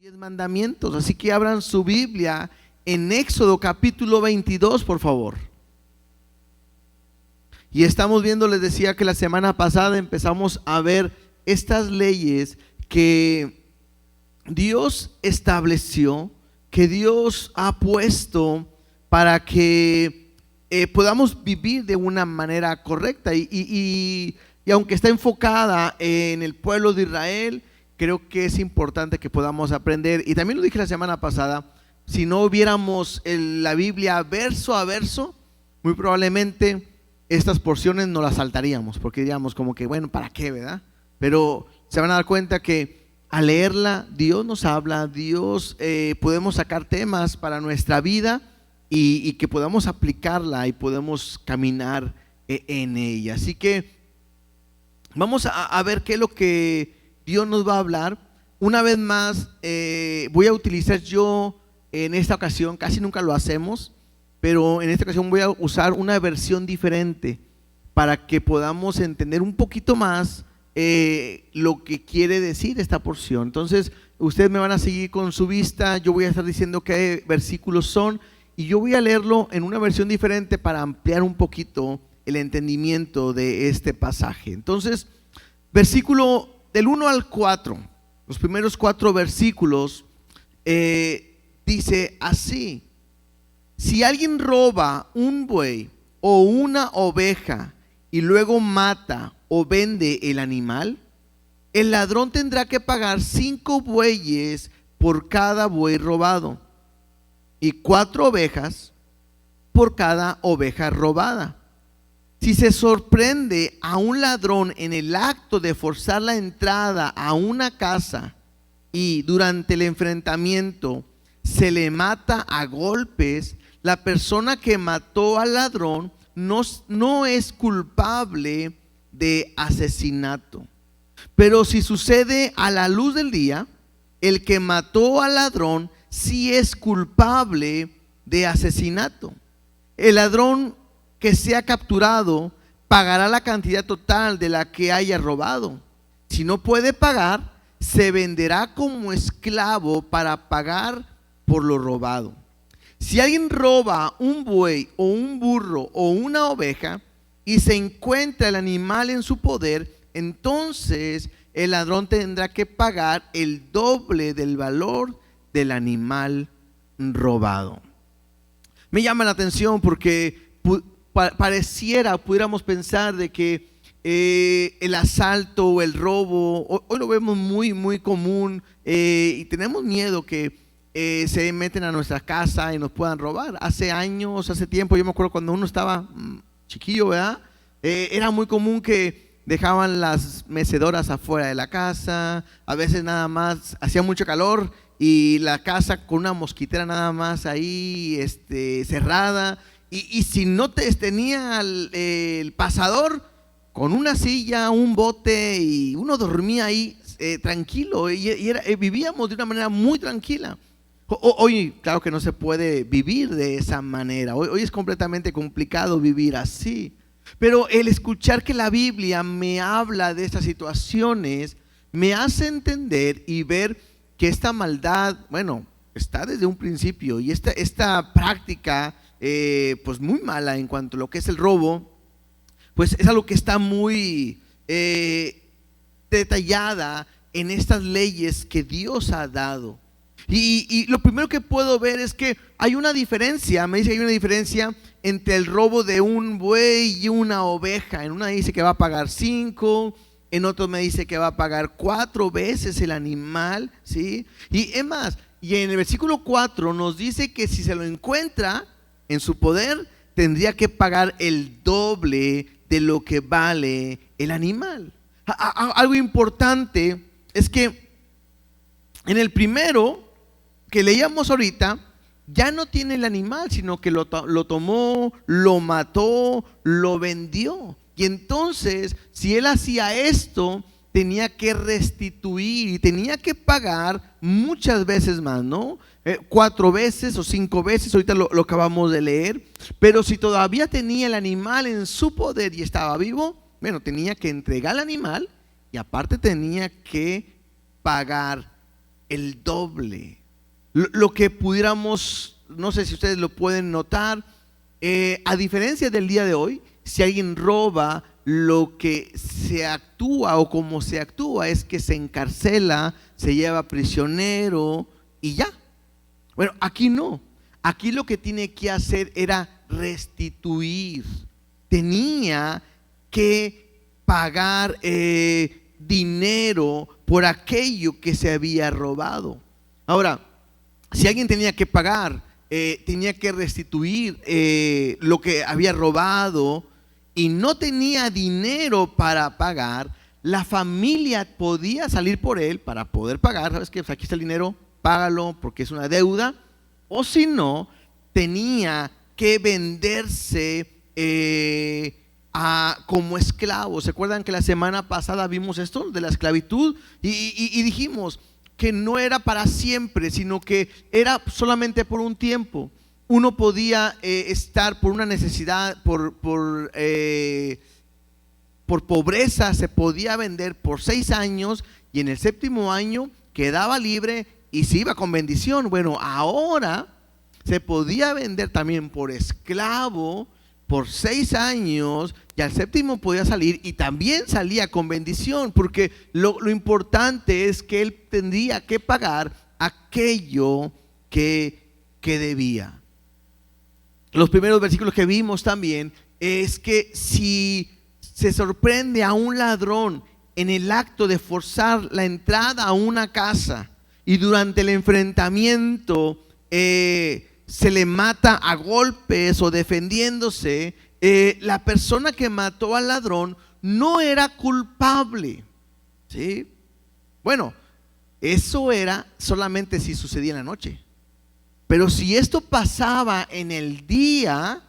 10 mandamientos. Así que abran su Biblia en Éxodo capítulo 22, por favor. Y estamos viendo, les decía que la semana pasada empezamos a ver estas leyes que Dios estableció, que Dios ha puesto para que podamos vivir de una manera correcta. Y aunque está enfocada en el pueblo de Israel, creo que es importante que podamos aprender. Y también lo dije la semana pasada, si no viéramos la Biblia verso a verso, muy probablemente estas porciones no las saltaríamos, porque diríamos como que, bueno, ¿para qué, verdad? Pero se van a dar cuenta que al leerla, Dios nos habla, Dios podemos sacar temas para nuestra vida y que podamos aplicarla y podemos caminar en ella. Así que vamos a ver qué es lo que Dios nos va a hablar. Una vez más, voy a utilizar yo en esta ocasión, casi nunca lo hacemos, pero en esta ocasión voy a usar una versión diferente para que podamos entender un poquito más lo que quiere decir esta porción. Entonces, ustedes me van a seguir con su vista, yo voy a estar diciendo qué versículos son y yo voy a leerlo en una versión diferente para ampliar un poquito el entendimiento de este pasaje. Entonces, versículo del 1 al 4, los primeros 4 versículos, dice así: si alguien roba un buey o una oveja y luego mata o vende el animal, el ladrón tendrá que pagar 5 bueyes por cada buey robado y 4 ovejas por cada oveja robada. Si se sorprende a un ladrón en el acto de forzar la entrada a una casa y durante el enfrentamiento se le mata a golpes, la persona que mató al ladrón no es culpable de asesinato. Pero si sucede a la luz del día, el que mató al ladrón sí es culpable de asesinato. El ladrón que sea capturado pagará la cantidad total de la que haya robado. Si no puede pagar, se venderá como esclavo para pagar por lo robado. Si alguien roba un buey o un burro o una oveja y se encuentra el animal en su poder, entonces el ladrón tendrá que pagar el doble del valor del animal robado. Me llama la atención porque pudiéramos pensar de que el asalto o el robo, hoy lo vemos muy común, y tenemos miedo que se meten a nuestra casa y nos puedan robar. Hace años, hace tiempo, yo me acuerdo cuando uno estaba chiquillo, ¿verdad? Era muy común que dejaban las mecedoras afuera de la casa, a veces nada más, hacía mucho calor y la casa con una mosquitera nada más ahí cerrada, y si no tenía el pasador, con una silla, un bote, y uno dormía ahí tranquilo, vivíamos de una manera muy tranquila. Hoy, claro que no se puede vivir de esa manera. Hoy es completamente complicado vivir así. Pero el escuchar que la Biblia me habla de estas situaciones me hace entender y ver que esta maldad, bueno, está desde un principio. Y esta práctica, pues muy mala en cuanto a lo que es el robo, pues es algo que está muy detallada en estas leyes que Dios ha dado. Y lo primero que puedo ver es que hay una diferencia, me dice que hay una diferencia entre el robo de un buey y una oveja. En una dice que va a pagar 5, en otro me dice que va a pagar 4 veces el animal, ¿sí? Y es más, y en el versículo 4 nos dice que si se lo encuentra en su poder, tendría que pagar el doble de lo que vale el animal. Algo importante es que en el primero que leíamos ahorita, ya no tiene el animal, sino que lo tomó, lo mató, lo vendió. Y entonces, si él hacía esto, tenía que restituir y tenía que pagar muchas veces más, ¿no? 4 veces o 5 veces, ahorita lo acabamos de leer. Pero si todavía tenía el animal en su poder y estaba vivo, bueno, tenía que entregar el animal y aparte tenía que pagar el doble. Lo que pudiéramos, no sé si ustedes lo pueden notar, a diferencia del día de hoy, si alguien roba, lo que se actúa o como se actúa es que se encarcela, se lleva prisionero y ya. Bueno, aquí no. Aquí lo que tiene que hacer era restituir. Tenía que pagar dinero por aquello que se había robado. Ahora, si alguien tenía que pagar, tenía que restituir lo que había robado y no tenía dinero para pagar, la familia podía salir por él para poder pagar. ¿Sabes qué? Pues aquí está el dinero, págalo porque es una deuda. O si no, tenía que venderse como esclavo. ¿Se acuerdan que la semana pasada vimos esto de la esclavitud? Y dijimos que no era para siempre, sino que era solamente por un tiempo. Uno podía estar por una necesidad, por pobreza, se podía vender por 6 años y en el 7º año quedaba libre y se iba con bendición. Bueno, ahora se podía vender también por esclavo por 6 años y al 7º podía salir y también salía con bendición, porque lo importante es que él tendría que pagar aquello que debía. Los primeros versículos que vimos también es que si se sorprende a un ladrón en el acto de forzar la entrada a una casa y durante el enfrentamiento se le mata a golpes o defendiéndose, la persona que mató al ladrón no era culpable, ¿sí? Bueno, eso era solamente si sucedía en la noche. Pero si esto pasaba en el día,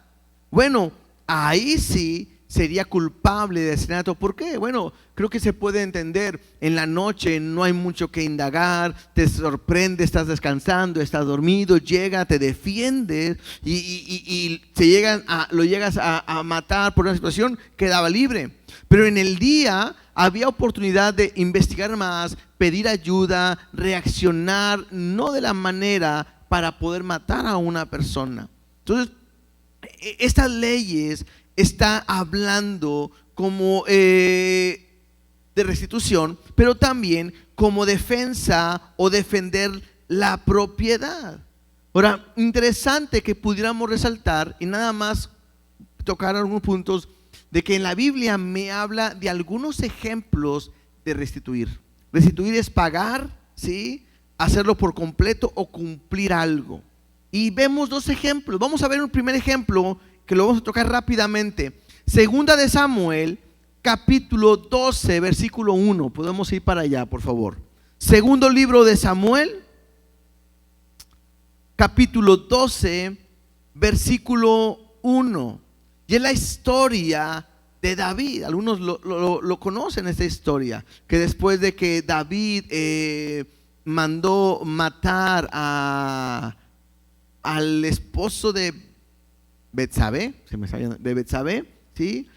bueno, ahí sí sería culpable de asesinato. ¿Por qué? Bueno, creo que se puede entender. En la noche no hay mucho que indagar, te sorprende, estás descansando, estás dormido, llega, te defiendes y lo llegas a matar por una situación, quedaba libre. Pero en el día había oportunidad de investigar más, pedir ayuda, reaccionar, no de la manera para poder matar a una persona. Entonces, estas leyes está hablando como de restitución, pero también como defensa o defender la propiedad. Ahora, interesante que pudiéramos resaltar y nada más tocar algunos puntos de que en la Biblia me habla de algunos ejemplos de restituir. Restituir es pagar, ¿sí? Hacerlo por completo o cumplir algo. Y vemos 2 ejemplos. Vamos a ver un primer ejemplo que lo vamos a tocar rápidamente. Segunda de Samuel, capítulo 12, versículo 1. Podemos ir para allá, por favor. Segundo libro de Samuel, capítulo 12, versículo 1. Y es la historia de David. Algunos lo conocen, esta historia, que después de que David mandó matar al esposo de Betsabé, ¿sí?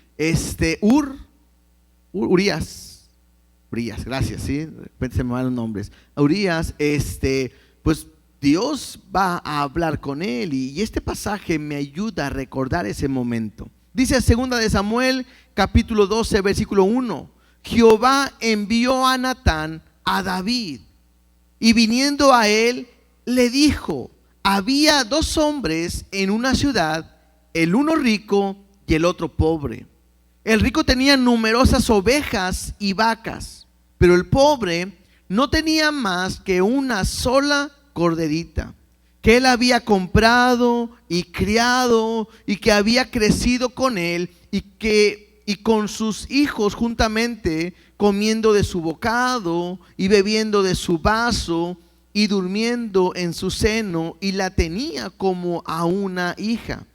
Urías, gracias, ¿sí? De repente se me van los nombres. Urías, pues Dios va a hablar con él y este pasaje me ayuda a recordar ese momento. Dice segunda de Samuel, capítulo 12, versículo 1. Jehová envió a Natán a David y viniendo a él le dijo: había 2 hombres en una ciudad, el uno rico y el otro pobre. El rico tenía numerosas ovejas y vacas, pero el pobre no tenía más que una sola corderita, que él había comprado y criado y que había crecido con él y con sus hijos juntamente, comiendo de su bocado y bebiendo de su vaso y durmiendo en su seno, y la tenía como a una hija.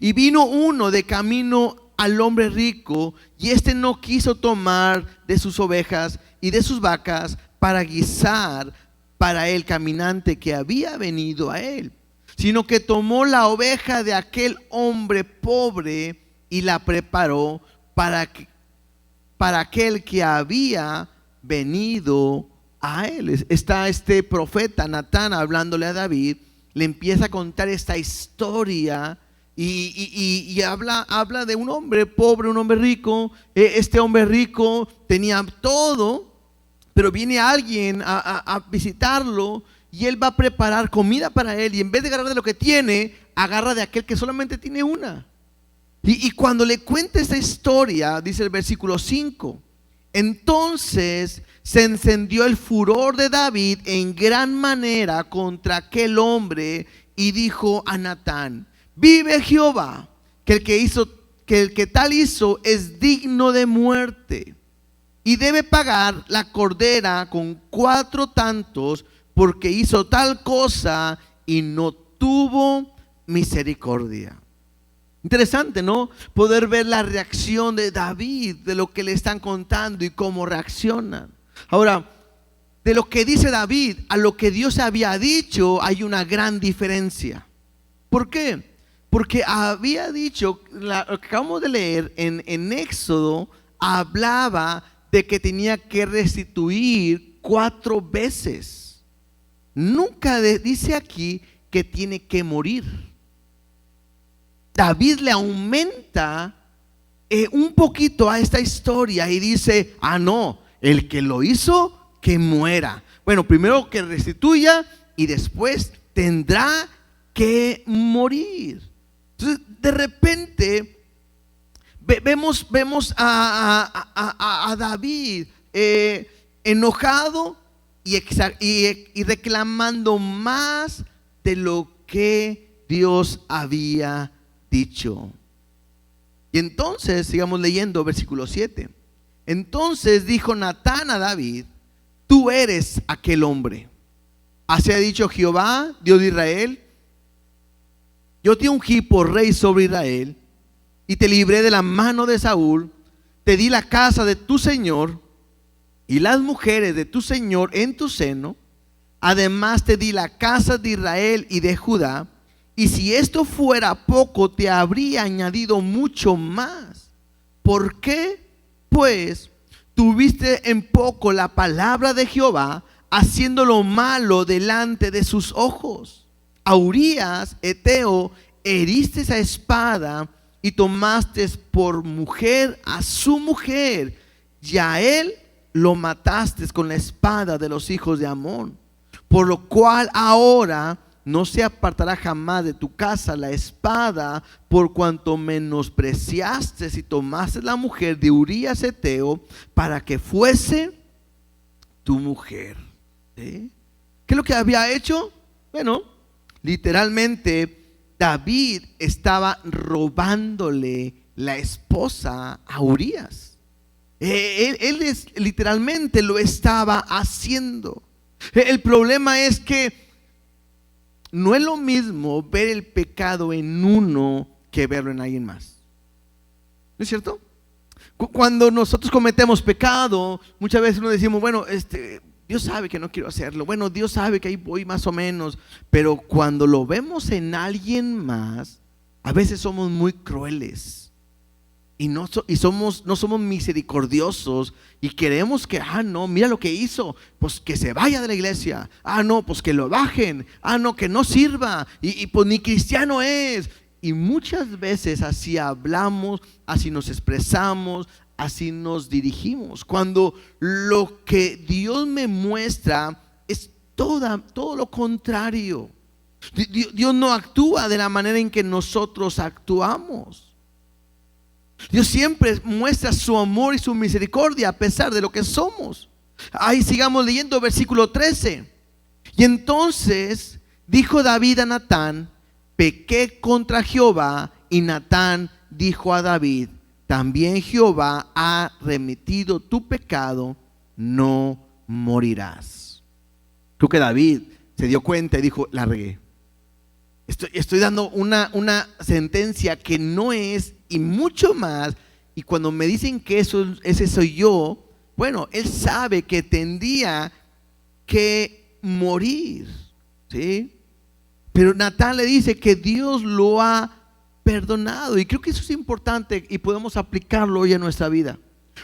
Y vino uno de camino al hombre rico, y éste no quiso tomar de sus ovejas y de sus vacas para guisar para el caminante que había venido a él, sino que tomó la oveja de aquel hombre pobre y la preparó para aquel que había venido a él. Está este profeta Natán hablándole a David, le empieza a contar esta historia y habla de un hombre pobre, un hombre rico. Este hombre rico tenía todo, pero viene alguien a visitarlo y él va a preparar comida para él, y en vez de agarrar de lo que tiene, agarra de aquel que solamente tiene una. Y cuando le cuenta esta historia, dice el versículo 5, entonces se encendió el furor de David en gran manera contra aquel hombre y dijo a Natán: vive Jehová, que el que tal hizo es digno de muerte, y debe pagar la cordera con 4 tantos, porque hizo tal cosa y no tuvo misericordia. Interesante, ¿no? Poder ver la reacción de David, de lo que le están contando y cómo reaccionan. Ahora, de lo que dice David a lo que Dios había dicho, hay una gran diferencia. ¿Por qué? Porque había dicho, lo que acabamos de leer en Éxodo, hablaba de que tenía que restituir 4 veces. Nunca dice aquí que tiene que morir. David le aumenta un poquito a esta historia y dice: no, el que lo hizo, que muera. Bueno, primero que restituya y después tendrá que morir. Entonces, de repente vemos a David enojado y reclamando más de lo que Dios había dicho. Y entonces sigamos leyendo versículo 7. Entonces dijo Natán a David: tú eres aquel hombre. Así ha dicho Jehová, Dios de Israel: yo te ungí por rey sobre Israel y te libré de la mano de Saúl. Te di la casa de tu señor y las mujeres de tu señor en tu seno. Además te di la casa de Israel y de Judá. Y si esto fuera poco, te habría añadido mucho más. ¿Por qué? Pues tuviste en poco la palabra de Jehová, haciendo lo malo delante de sus ojos. A Urías Eteo heriste a espada y tomaste por mujer a su mujer, y a él lo mataste con la espada de los hijos de Amón. Por lo cual ahora no se apartará jamás de tu casa la espada, por cuanto menospreciaste y tomaste la mujer de Urías Eteo para que fuese tu mujer. ¿Sí? ¿Qué es lo que había hecho? Bueno, literalmente David estaba robándole la esposa a Urías. Literalmente lo estaba haciendo. El problema es que no es lo mismo ver el pecado en uno que verlo en alguien más. ¿No es cierto? Cuando nosotros cometemos pecado, muchas veces nos decimos: bueno, Dios sabe que no quiero hacerlo. Bueno, Dios sabe que ahí voy más o menos. Pero cuando lo vemos en alguien más, a veces somos muy crueles. Y no somos misericordiosos y queremos que, no, mira lo que hizo, pues que se vaya de la iglesia. No, pues que lo bajen. No, que no sirva. Y pues ni cristiano es. Y muchas veces así hablamos, así nos expresamos, así nos dirigimos. Cuando lo que Dios me muestra es todo lo contrario. Dios no actúa de la manera en que nosotros actuamos. Dios siempre muestra su amor y su misericordia a pesar de lo que somos. Ahí sigamos leyendo versículo 13. Y entonces dijo David a Natán: pequé contra Jehová. Y Natán dijo a David: también Jehová ha remitido tu pecado, no morirás. Creo que David se dio cuenta y dijo: la regué. Estoy dando una sentencia que no es, y mucho más. Y cuando me dicen que ese soy yo, bueno, él sabe que tendría que morir, ¿sí? Pero Natán le dice que Dios lo ha perdonado. Y creo que eso es importante y podemos aplicarlo hoy en nuestra vida.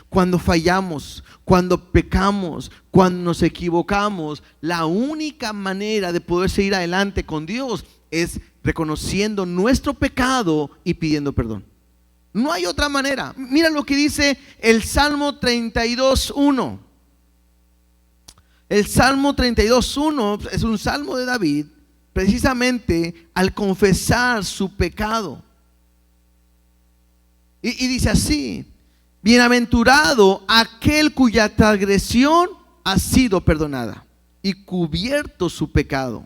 Cuando fallamos, cuando pecamos, cuando nos equivocamos, la única manera de poder seguir adelante con Dios es reconociendo nuestro pecado y pidiendo perdón. No hay otra manera. Mira lo que dice el Salmo 32:1. El Salmo 32:1 es un salmo de David, precisamente al confesar su pecado. Y dice así: bienaventurado aquel cuya transgresión ha sido perdonada y cubierto su pecado.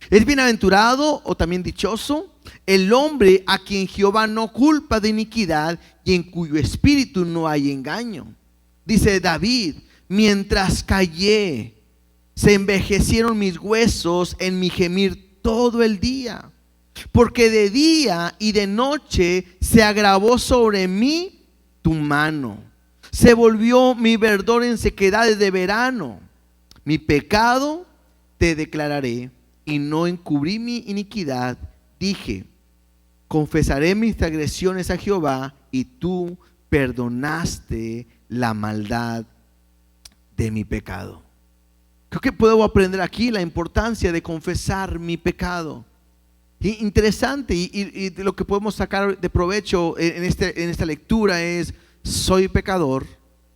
Es bienaventurado, o también dichoso, el hombre a quien Jehová no culpa de iniquidad y en cuyo espíritu no hay engaño. Dice David: mientras callé, se envejecieron mis huesos en mi gemir todo el día, porque de día y de noche se agravó sobre mí tu mano. Se volvió mi verdor en sequedades de verano. Mi pecado te declararé y no encubrí mi iniquidad. Dije: confesaré mis transgresiones a Jehová, y tú perdonaste la maldad de mi pecado. Creo que puedo aprender aquí la importancia de confesar mi pecado. Interesante, y lo que podemos sacar de provecho en esta lectura es: soy pecador,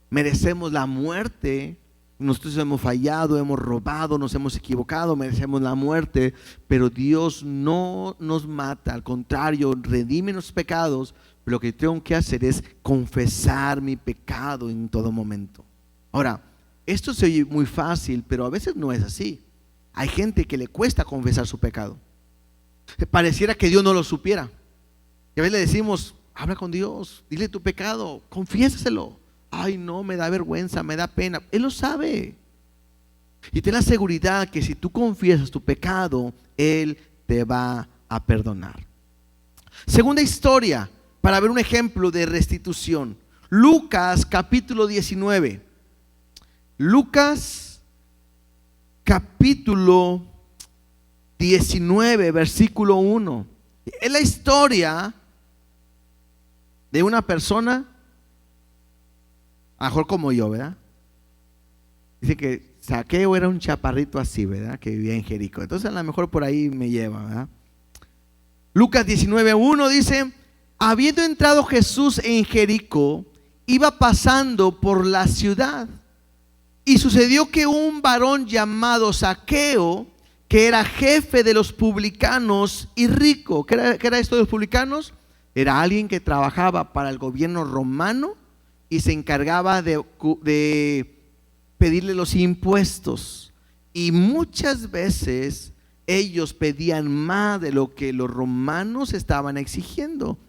merecemos la muerte. Nosotros hemos fallado, hemos robado, nos hemos equivocado, merecemos la muerte, pero Dios no nos mata, al contrario, redime los pecados. Lo que tengo que hacer es confesar mi pecado en todo momento. Ahora, esto se oye muy fácil, pero a veces no es así. Hay gente que le cuesta confesar su pecado. Pareciera que Dios no lo supiera. Y a veces le decimos: habla con Dios, dile tu pecado, confiésaselo. Ay, no, me da vergüenza, me da pena. Él lo sabe. Y ten la seguridad que si tú confiesas tu pecado, Él te va a perdonar. Segunda historia, para ver un ejemplo de restitución. Lucas capítulo 19. Lucas capítulo 19, versículo 1. Es la historia de una persona, a lo mejor como yo, ¿verdad? Dice que Zaqueo era un chaparrito así, ¿verdad? Que vivía en Jericó. Entonces a lo mejor por ahí me lleva, ¿verdad? Lucas 19:1 dice: habiendo entrado Jesús en Jericó, iba pasando por la ciudad. Y sucedió que un varón llamado Zaqueo, que era jefe de los publicanos y rico. ¿Qué era esto de los publicanos? Era alguien que trabajaba para el gobierno romano y se encargaba de pedirle los impuestos. Y muchas veces ellos pedían más de lo que los romanos estaban exigiendo.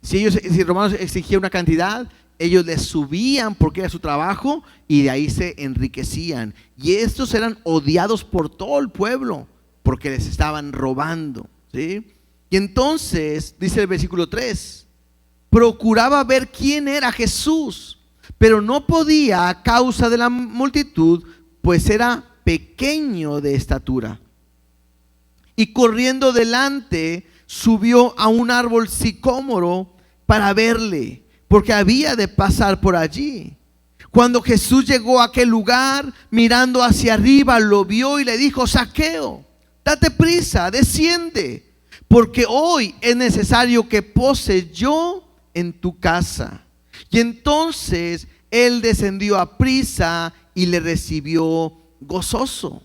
Si los romanos exigían una cantidad, ellos les subían porque era su trabajo y de ahí se enriquecían. Y estos eran odiados por todo el pueblo porque les estaban robando, ¿sí? Y entonces, dice el versículo 3, procuraba ver quién era Jesús, pero no podía a causa de la multitud, pues era pequeño de estatura. Y corriendo delante, subió a un árbol sicómoro para verle, porque había de pasar por allí. Cuando Jesús llegó a aquel lugar, mirando hacia arriba, lo vio y le dijo: Zaqueo, date prisa, desciende, porque hoy es necesario que pose yo en tu casa. Y entonces él descendió a prisa y le recibió gozoso.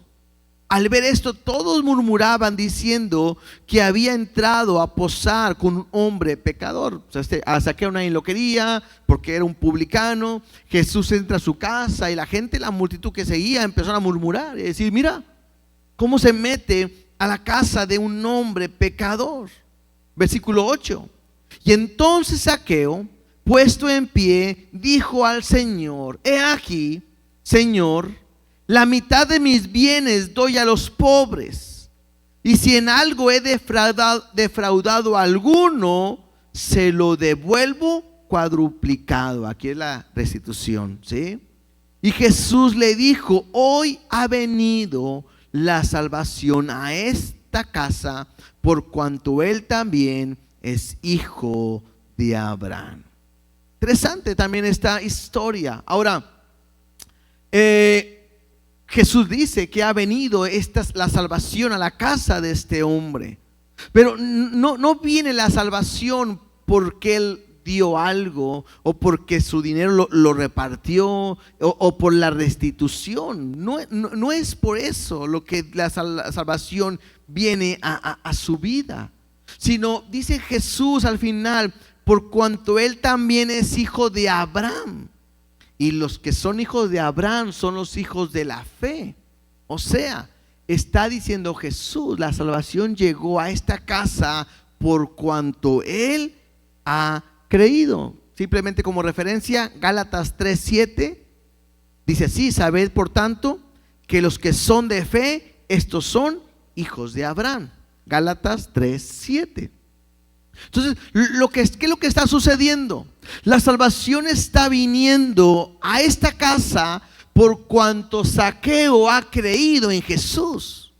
Al ver esto, todos murmuraban diciendo que había entrado a posar con un hombre pecador. O sea, a Zaqueo nadie lo quería porque era un publicano. Jesús entra a su casa y la gente, la multitud que seguía, empezó a murmurar y decir: mira cómo se mete a la casa de un hombre pecador. Versículo 8. Y entonces Zaqueo, puesto en pie, dijo al Señor: he aquí, Señor, la mitad de mis bienes doy a los pobres, y si en algo he defraudado a alguno, se lo devuelvo cuadruplicado. Aquí es la restitución, ¿sí? Y Jesús le dijo: hoy ha venido la salvación a esta casa, por cuanto él también es hijo de Abraham. Interesante también esta historia. Ahora, Jesús dice que ha venido la salvación a la casa de este hombre. Pero no viene la salvación porque él dio algo o porque su dinero lo repartió o por la restitución. No es por eso lo que la salvación viene a su vida, sino dice Jesús al final, por cuanto él también es hijo de Abraham. Y los que son hijos de Abraham son los hijos de la fe. O sea, está diciendo Jesús, la salvación llegó a esta casa por cuanto él ha creído. Simplemente como referencia, Gálatas 3:7 dice así: sabed por tanto que los que son de fe, estos son hijos de Abraham. Gálatas 3:7. Entonces, ¿qué es lo que está sucediendo? La salvación está viniendo a esta casa por cuanto Zaqueo ha creído en Jesús.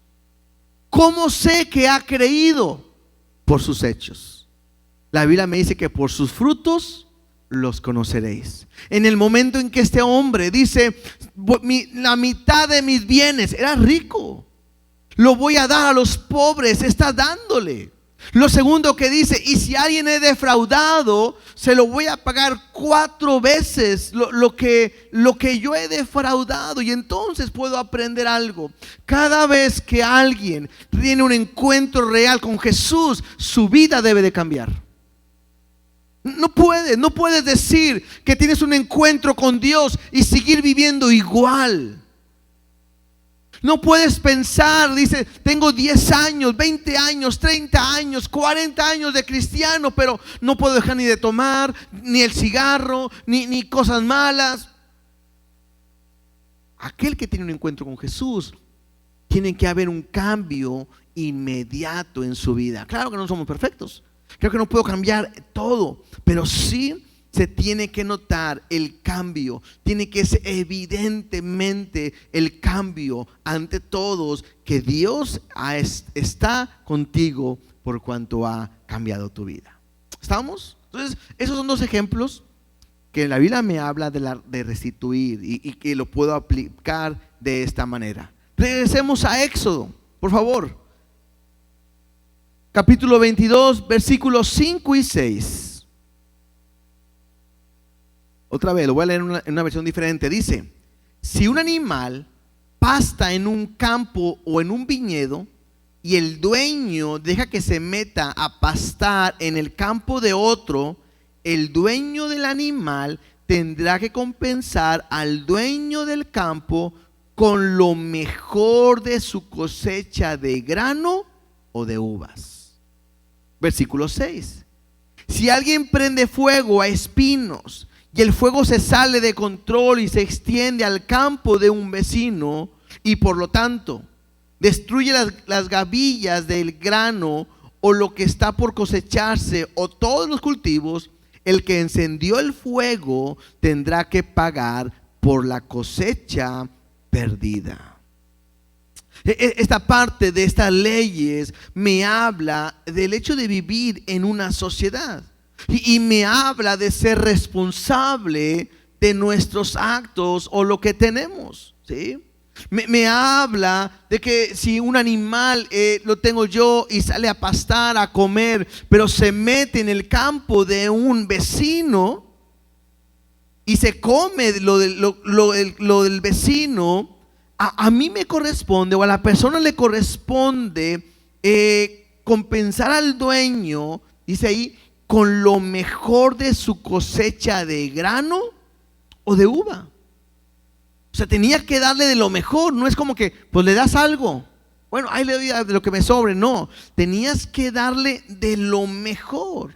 ¿Cómo sé que ha creído? Por sus hechos. La Biblia me dice que por sus frutos los conoceréis. En el momento en que este hombre dice, la mitad de mis bienes, era rico, lo voy a dar a los pobres, está dándole. Lo segundo que dice, y si alguien he defraudado, se lo voy a pagar 4 veces lo que yo he defraudado. Y entonces puedo aprender algo. Cada vez que alguien tiene un encuentro real con Jesús, su vida debe de cambiar. No puedes decir que tienes un encuentro con Dios y seguir viviendo igual. No puedes pensar, dice, tengo 10 años, 20 años, 30 años, 40 años de cristiano, pero no puedo dejar ni de tomar, ni el cigarro, ni cosas malas. Aquel que tiene un encuentro con Jesús, tiene que haber un cambio inmediato en su vida. Claro que no somos perfectos, creo que no puedo cambiar todo, pero sí se tiene que notar el cambio, tiene que ser evidentemente el cambio ante todos, que Dios está contigo por cuanto ha cambiado tu vida. ¿Estamos? Entonces, esos son 2 ejemplos que la Biblia me habla de restituir y que lo puedo aplicar de esta manera. Regresemos a Éxodo, por favor. Capítulo 22, versículos 5 y 6. Otra vez, lo voy a leer en una versión diferente. Dice: si un animal pasta en un campo o en un viñedo y el dueño deja que se meta a pastar en el campo de otro, el dueño del animal tendrá que compensar al dueño del campo con lo mejor de su cosecha de grano o de uvas. Versículo 6. Si alguien prende fuego a espinos y el fuego se sale de control y se extiende al campo de un vecino, y por lo tanto destruye las gavillas del grano o lo que está por cosecharse o todos los cultivos, el que encendió el fuego tendrá que pagar por la cosecha perdida. Esta parte de estas leyes me habla del hecho de vivir en una sociedad. Y me habla de ser responsable de nuestros actos o lo que tenemos, ¿sí? Me habla de que si un animal lo tengo yo y sale a pastar, a comer, pero se mete en el campo de un vecino y se come lo del vecino, a mí me corresponde, o a la persona le corresponde compensar al dueño, dice ahí, con lo mejor de su cosecha de grano o de uva. O sea, tenía que darle de lo mejor. No es como que pues le das algo, bueno, ahí le doy de lo que me sobre. No, tenías que darle de lo mejor.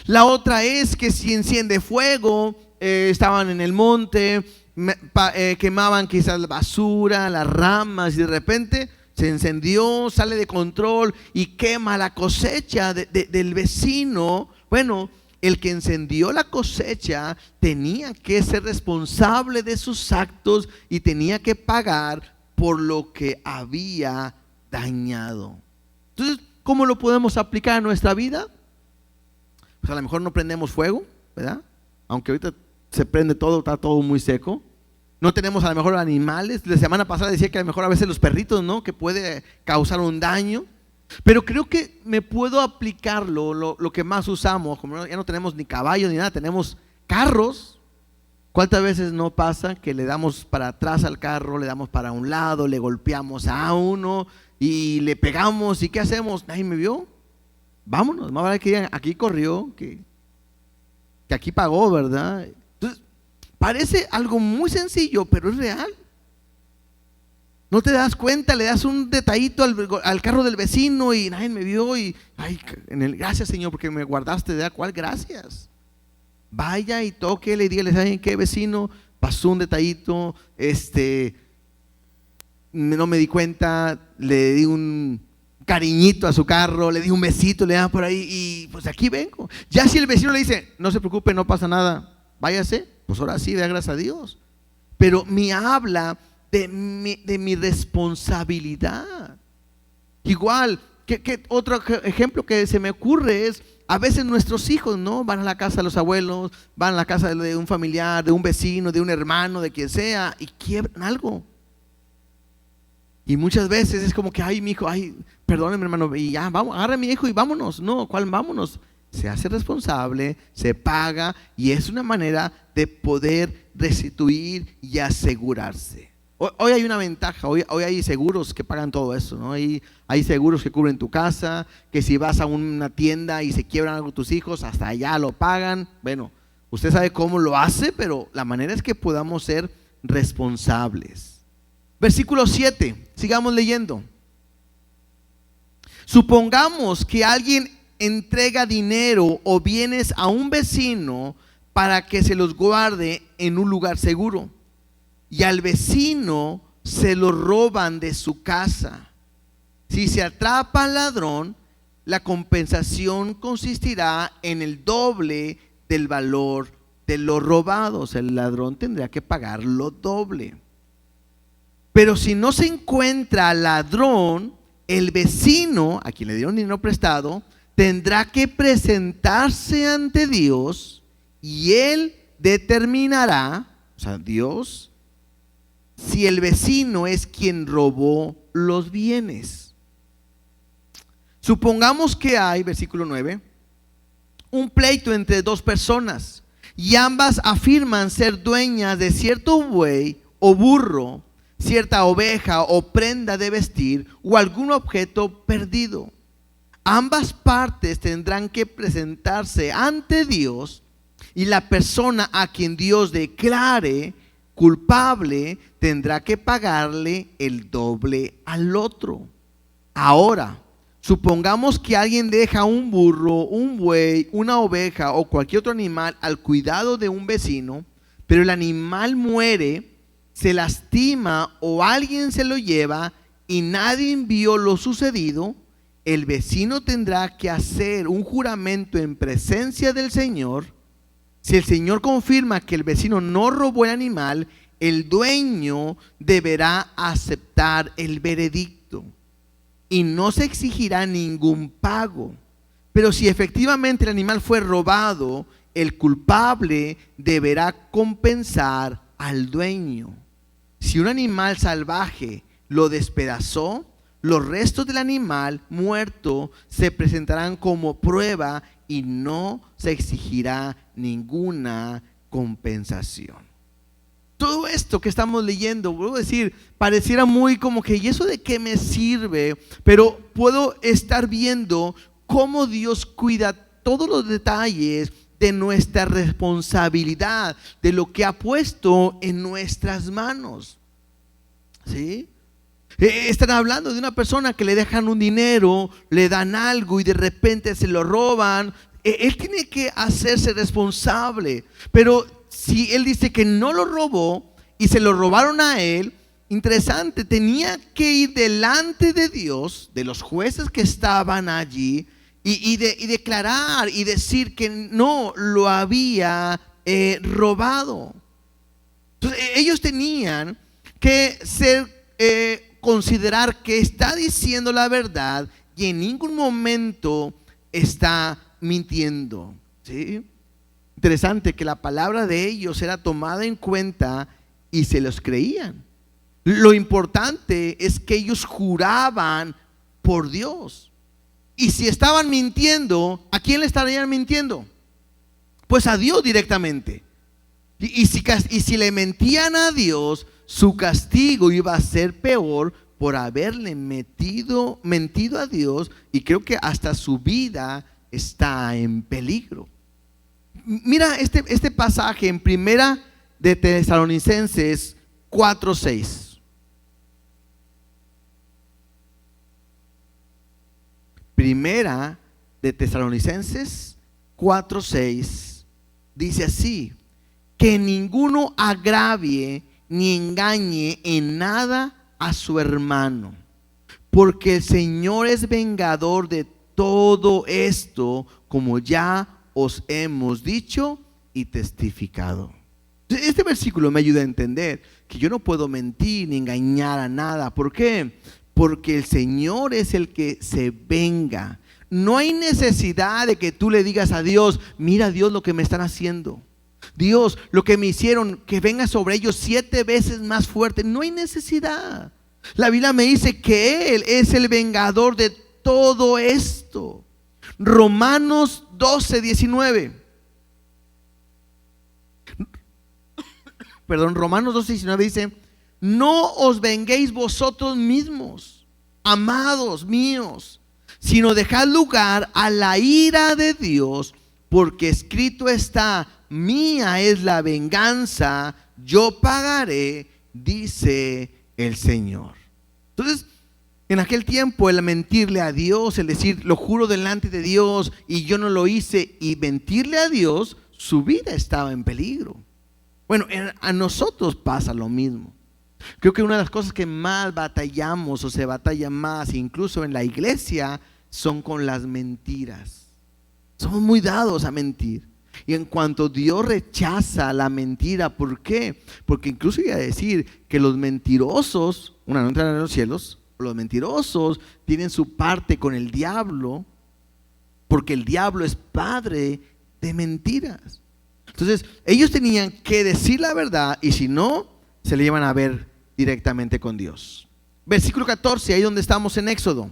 La otra es que si enciende fuego, estaban en el monte, quemaban quizás la basura, las ramas, y de repente se encendió, sale de control y quema la cosecha del vecino. Bueno, el que encendió la cosecha tenía que ser responsable de sus actos y tenía que pagar por lo que había dañado. Entonces, ¿cómo lo podemos aplicar a nuestra vida? Pues a lo mejor no prendemos fuego, ¿verdad? aunque ahorita se prende todo, está todo muy seco. No tenemos a lo mejor animales. La semana pasada decía que a lo mejor a veces los perritos, ¿no? Que puede causar un daño. Pero creo que me puedo aplicarlo, lo que más usamos, como ya no tenemos ni caballos ni nada, tenemos carros. ¿Cuántas veces no pasa que le damos para atrás al carro, le damos para un lado, le golpeamos a uno y le pegamos? ¿Y qué hacemos? Nadie me vio. Vámonos, más vale que digan, aquí corrió, que aquí pagó, ¿verdad? Entonces, parece algo muy sencillo, pero es real. No te das cuenta, le das un detallito al carro del vecino y nadie me vio y, ay, gracias Señor porque me guardaste, ¿de cuál gracias? Vaya y toque, le dígale, ¿saben qué, vecino? Pasó un detallito, no me di cuenta, le di un cariñito a su carro, le di un besito, le dan por ahí y pues aquí vengo. Ya si el vecino le dice, no se preocupe, no pasa nada, váyase, pues ahora sí, da gracias a Dios. Pero me habla de mi responsabilidad. Igual, que otro ejemplo que se me ocurre es, a veces nuestros hijos, ¿no? Van a la casa de los abuelos, van a la casa de un familiar, de un vecino, de un hermano, de quien sea, y quiebran algo. Y muchas veces es como que, ay, mi hijo, ay, perdóneme, hermano, y ya, vamos, agarra a mi hijo y vámonos. No, ¿cuál vámonos? Se hace responsable, se paga, y es una manera de poder restituir y asegurarse. Hoy hay una ventaja, hoy hay seguros que pagan todo eso, ¿no? Hay seguros que cubren tu casa, que si vas a una tienda y se quiebran algo tus hijos, hasta allá lo pagan. Bueno, usted sabe cómo lo hace, pero la manera es que podamos ser responsables. Versículo 7, sigamos leyendo. Supongamos que alguien entrega dinero o bienes a un vecino para que se los guarde en un lugar seguro, y al vecino se lo roban de su casa. Si se atrapa al ladrón, la compensación consistirá en el doble del valor de lo robado. O sea, el ladrón tendrá que pagar lo doble. Pero si no se encuentra al ladrón, el vecino a quien le dieron dinero prestado tendrá que presentarse ante Dios y él determinará, o sea, Dios, si el vecino es quien robó los bienes. Supongamos que hay, versículo 9, un pleito entre dos personas y ambas afirman ser dueñas de cierto buey o burro, cierta oveja o prenda de vestir o algún objeto perdido. Ambas partes tendrán que presentarse ante Dios y la persona a quien Dios declare culpable tendrá que pagarle el doble al otro. Ahora, supongamos que alguien deja un burro, un buey, una oveja o cualquier otro animal al cuidado de un vecino, pero el animal muere, se lastima o alguien se lo lleva y nadie vio lo sucedido. El vecino tendrá que hacer un juramento en presencia del Señor. Si el Señor confirma que el vecino no robó el animal, el dueño deberá aceptar el veredicto y no se exigirá ningún pago. Pero si efectivamente el animal fue robado, el culpable deberá compensar al dueño. Si un animal salvaje lo despedazó, los restos del animal muerto se presentarán como prueba y no se exigirá ninguna compensación. Todo esto que estamos leyendo, vuelvo a decir, pareciera muy como que, ¿y eso de qué me sirve? Pero puedo estar viendo cómo Dios cuida todos los detalles de nuestra responsabilidad, de lo que ha puesto en nuestras manos. ¿Sí? Están hablando de una persona que le dejan un dinero, le dan algo y de repente se lo roban. Él tiene que hacerse responsable. Pero si él dice que no lo robó y se lo robaron a él, interesante, tenía que ir delante de Dios, de los jueces que estaban allí, y declarar y decir que no lo había robado. Entonces, ellos tenían que considerar que está diciendo la verdad y en ningún momento está mintiendo, ¿sí? Interesante que la palabra de ellos era tomada en cuenta y se los creían. Lo importante es que ellos juraban por Dios. Y si estaban mintiendo, ¿a quién le estarían mintiendo? Pues a Dios directamente. Y si le mentían a Dios, su castigo iba a ser peor por haberle mentido a Dios, y creo que hasta su vida está en peligro. Mira este pasaje en Primera de Tesalonicenses 4:6. Primera de Tesalonicenses 4:6 dice así: que ninguno agravie ni engañe en nada a su hermano, porque el Señor es vengador de todo esto, como ya os hemos dicho y testificado. Este versículo me ayuda a entender que yo no puedo mentir ni engañar a nada. ¿Por qué? Porque el Señor es el que se venga. No hay necesidad de que tú le digas a Dios: mira, Dios, lo que me están haciendo, Dios, lo que me hicieron, que venga sobre ellos 7 veces más fuerte. No hay necesidad. La Biblia me dice que Él es el vengador de todo esto. Romanos 12:19. Romanos 12:19 dice: no os venguéis vosotros mismos, amados míos, sino dejad lugar a la ira de Dios, porque escrito está: mía es la venganza, yo pagaré, dice el Señor. Entonces, en aquel tiempo, el mentirle a Dios, el decir lo juro delante de Dios y yo no lo hice, y mentirle a Dios, su vida estaba en peligro. Bueno, a nosotros pasa lo mismo. Creo que una de las cosas que más batallamos, o se batalla más incluso en la iglesia, son con las mentiras. Somos muy dados a mentir. Y en cuanto Dios rechaza la mentira, ¿por qué? Porque incluso iba a decir que los mentirosos, no entrarán en los cielos. Los mentirosos tienen su parte con el diablo, porque el diablo es padre de mentiras. Entonces ellos tenían que decir la verdad, y si no, se le iban a ver directamente con Dios. Versículo 14, ahí donde estamos en Éxodo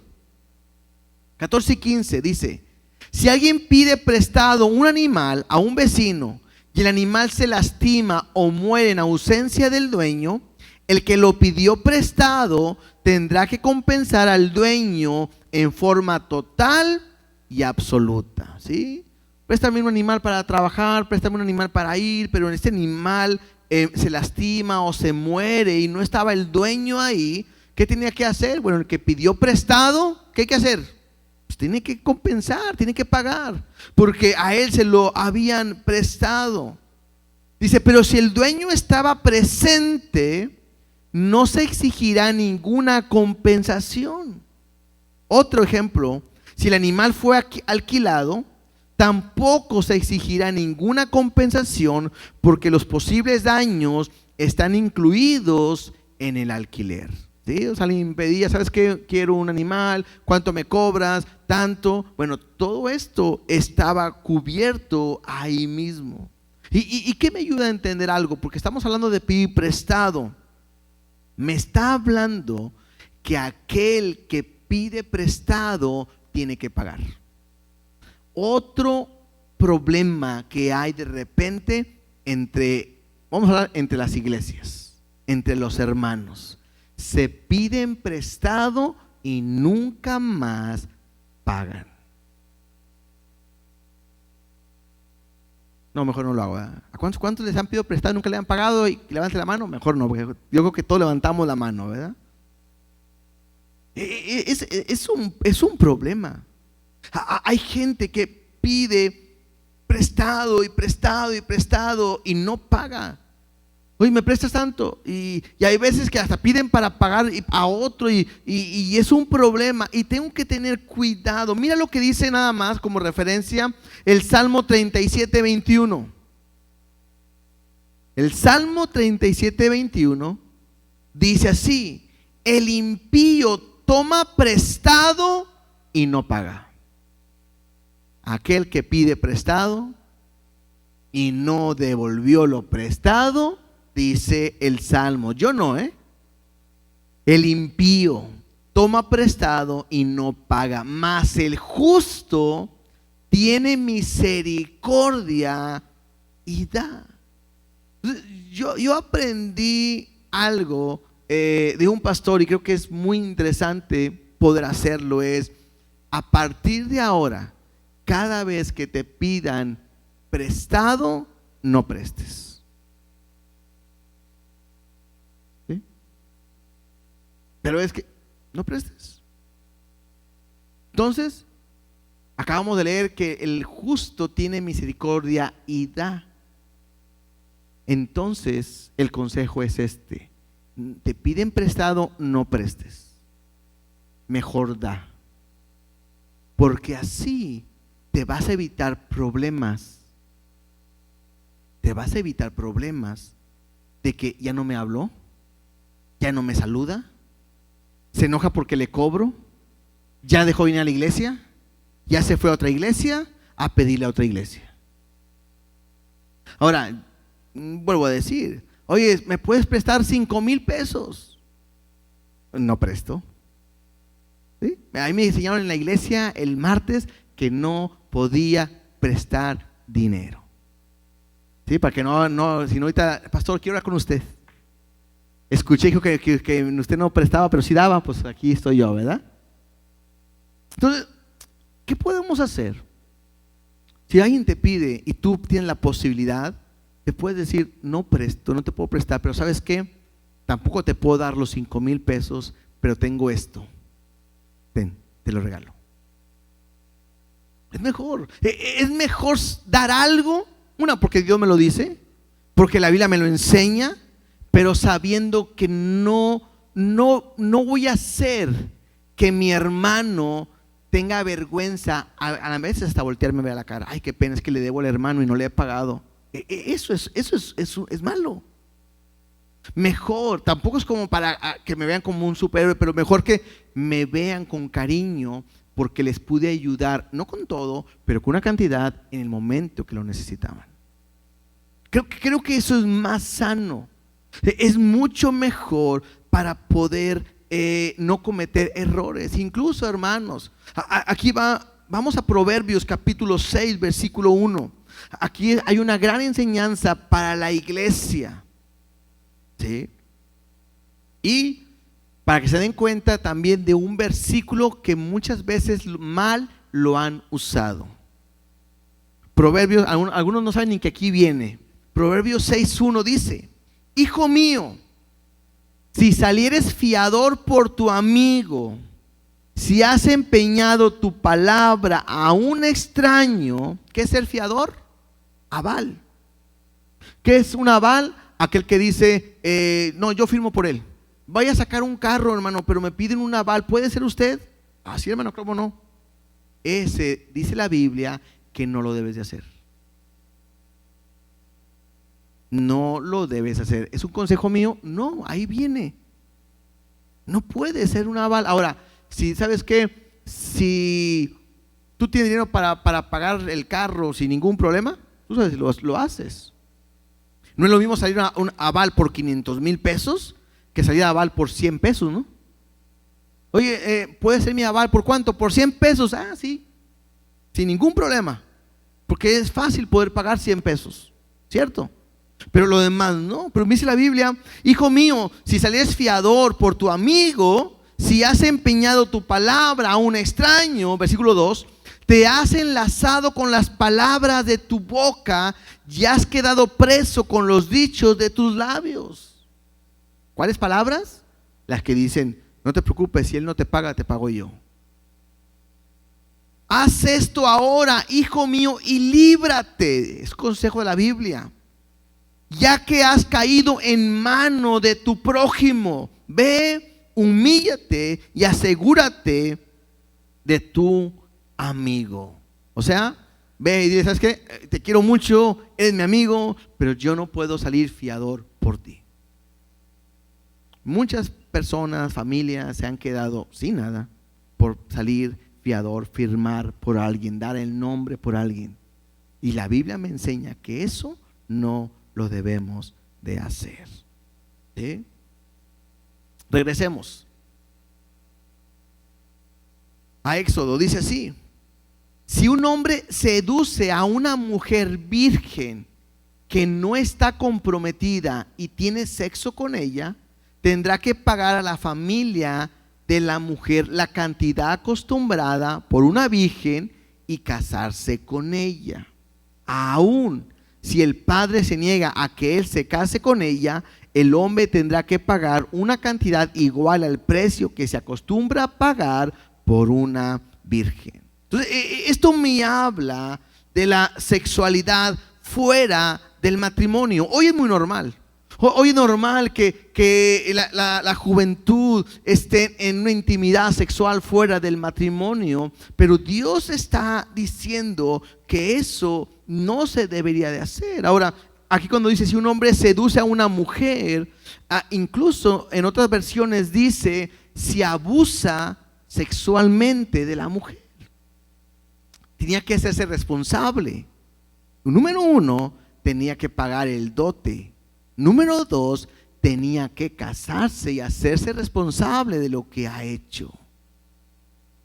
14:15, dice: si alguien pide prestado un animal a un vecino y el animal se lastima o muere en ausencia del dueño, el que lo pidió prestado tendrá que compensar al dueño en forma total y absoluta. ¿Sí? Préstame un animal para trabajar, préstame un animal para ir, pero este animal se lastima o se muere y no estaba el dueño ahí. ¿Qué tenía que hacer? Bueno, el que pidió prestado, ¿qué hay que hacer? Pues tiene que compensar, tiene que pagar, porque a él se lo habían prestado. Dice: pero si el dueño estaba presente, no se exigirá ninguna compensación. Otro ejemplo: si el animal fue alquilado, tampoco se exigirá ninguna compensación, porque los posibles daños están incluidos en el alquiler. ¿Sí? O sea, alguien pedía: ¿sabes qué? Quiero un animal, ¿cuánto me cobras? Tanto. Bueno, todo esto estaba cubierto ahí mismo. ¿Y qué me ayuda a entender algo? Porque estamos hablando de pedir prestado. Me está hablando que aquel que pide prestado tiene que pagar. Otro problema que hay de repente vamos a hablar entre las iglesias, entre los hermanos: se piden prestado y nunca más pagan. No, mejor no lo hago, ¿verdad? ¿A cuántos les han pedido prestado y nunca le han pagado? Y levanten la mano. Mejor no, porque yo creo que todos levantamos la mano, ¿verdad? Es un problema. Hay gente que pide prestado y prestado y prestado y no paga. Oye, ¿me prestas tanto? Y hay veces que hasta piden para pagar a otro, y es un problema, y tengo que tener cuidado. Mira lo que dice, nada más como referencia, el Salmo 37:21. El Salmo 37:21 dice así: el impío toma prestado y no paga. Aquel que pide prestado y no devolvió lo prestado, dice el Salmo. Yo no, el impío toma prestado y no paga, mas el justo tiene misericordia y da. Yo aprendí algo de un pastor y creo que es muy interesante poder hacerlo. Es a partir de ahora, cada vez que te pidan prestado, no prestes. ¿Sí? Pero es que no prestes. Entonces, acabamos de leer que el justo tiene misericordia y da. Entonces, el consejo es este: te piden prestado, no prestes. Mejor da. Porque así te vas a evitar problemas. Te vas a evitar problemas de que ya no me habló, ya no me saluda, se enoja porque le cobro, ya dejó de venir a la iglesia, ya se fue a otra iglesia a pedirle a otra iglesia. Ahora, vuelvo a decir, oye, ¿me puedes prestar 5,000 pesos? No presto. ¿Sí? A mí me enseñaron en la iglesia el martes que no podía prestar dinero. ¿Sí? Para que no, si no ahorita, pastor, quiero hablar con usted. Escuché, dijo que usted no prestaba, pero sí daba, pues aquí estoy yo, ¿verdad? Entonces, ¿qué podemos hacer? Si alguien te pide y tú tienes la posibilidad, te puedes decir, no presto, no te puedo prestar, pero ¿sabes qué? Tampoco te puedo dar los 5,000 pesos, pero tengo esto. Ten, te lo regalo. Es mejor dar algo, porque Dios me lo dice, porque la Biblia me lo enseña, pero sabiendo que no voy a hacer que mi hermano tenga vergüenza, a la vez hasta voltearme a ver a la cara. Ay, qué pena, es que le debo al hermano y no le he pagado. Eso es malo. Mejor, tampoco es como para que me vean como un superhéroe, pero mejor que me vean con cariño porque les pude ayudar, no con todo, pero con una cantidad en el momento que lo necesitaban. Creo que eso es más sano. Es mucho mejor para poder no cometer errores. Incluso, hermanos, aquí vamos a Proverbios capítulo 6, versículo 1. Aquí hay una gran enseñanza para la iglesia. ¿Sí? Y para que se den cuenta también de un versículo que muchas veces mal lo han usado. Proverbios, algunos no saben ni que aquí viene. Proverbios 6:1 dice: hijo mío, si salieres fiador por tu amigo, si has empeñado tu palabra a un extraño. ¿Qué es ser fiador? Aval. ¿Qué es un aval? Aquel que dice, no, yo firmo por él. Vaya a sacar un carro, hermano, pero me piden un aval. ¿Puede ser usted? Sí, hermano, ¿cómo no? Ese, dice la Biblia, que no lo debes de hacer. No lo debes hacer. ¿Es un consejo mío? No, ahí viene. No puede ser un aval. Ahora, si sabes qué, si tú tienes dinero para pagar el carro sin ningún problema, tú sabes, lo haces. No es lo mismo salir a un aval por 500,000 pesos que salir a aval por 100 pesos, ¿no? Oye, ¿puede ser mi aval por cuánto? Por 100 pesos. Sí, sin ningún problema, porque es fácil poder pagar 100 pesos, ¿cierto? Pero lo demás no. Pero me dice la Biblia: hijo mío, si salieres fiador por tu amigo, si has empeñado tu palabra a un extraño, versículo 2, te has enlazado con las palabras de tu boca y has quedado preso con los dichos de tus labios. ¿Cuáles palabras? Las que dicen: no te preocupes, si él no te paga, te pago yo. Haz esto ahora, hijo mío, y líbrate. Es consejo de la Biblia. Ya que has caído en mano de tu prójimo, ve, humíllate y asegúrate de tu amigo. O sea, ve y dile: ¿sabes qué? Te quiero mucho, eres mi amigo, pero yo no puedo salir fiador por ti. Muchas personas, familias se han quedado sin nada por salir fiador, firmar por alguien, dar el nombre por alguien. Y la Biblia me enseña que eso no lo debemos de hacer. ¿Sí? Regresemos a Éxodo. Dice así: si un hombre seduce a una mujer virgen que no está comprometida y tiene sexo con ella, tendrá que pagar a la familia de la mujer la cantidad acostumbrada por una virgen y casarse con ella. Aún si el padre se niega a que él se case con ella, el hombre tendrá que pagar una cantidad igual al precio que se acostumbra a pagar por una virgen. Entonces, esto me habla de la sexualidad fuera del matrimonio. Hoy es muy normal. Hoy es normal que la juventud esté en una intimidad sexual fuera del matrimonio, pero Dios está diciendo que eso no se debería de hacer. Ahora, aquí cuando dice si un hombre seduce a una mujer, incluso en otras versiones dice si abusa sexualmente de la mujer, tenía que hacerse responsable. Número uno, tenía que pagar el dote. Número dos, tenía que casarse y hacerse responsable de lo que ha hecho.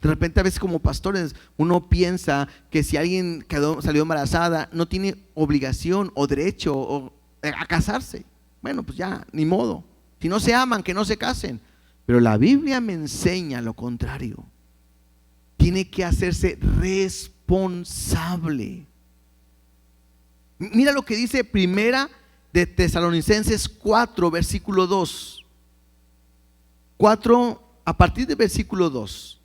De repente a veces como pastores uno piensa que si alguien salió embarazada no tiene obligación o derecho a casarse. Bueno, pues ya, ni modo. Si no se aman, que no se casen. Pero la Biblia me enseña lo contrario. Tiene que hacerse responsable. Mira lo que dice Primera de Tesalonicenses 4, versículo 2. 4, a partir del versículo 2.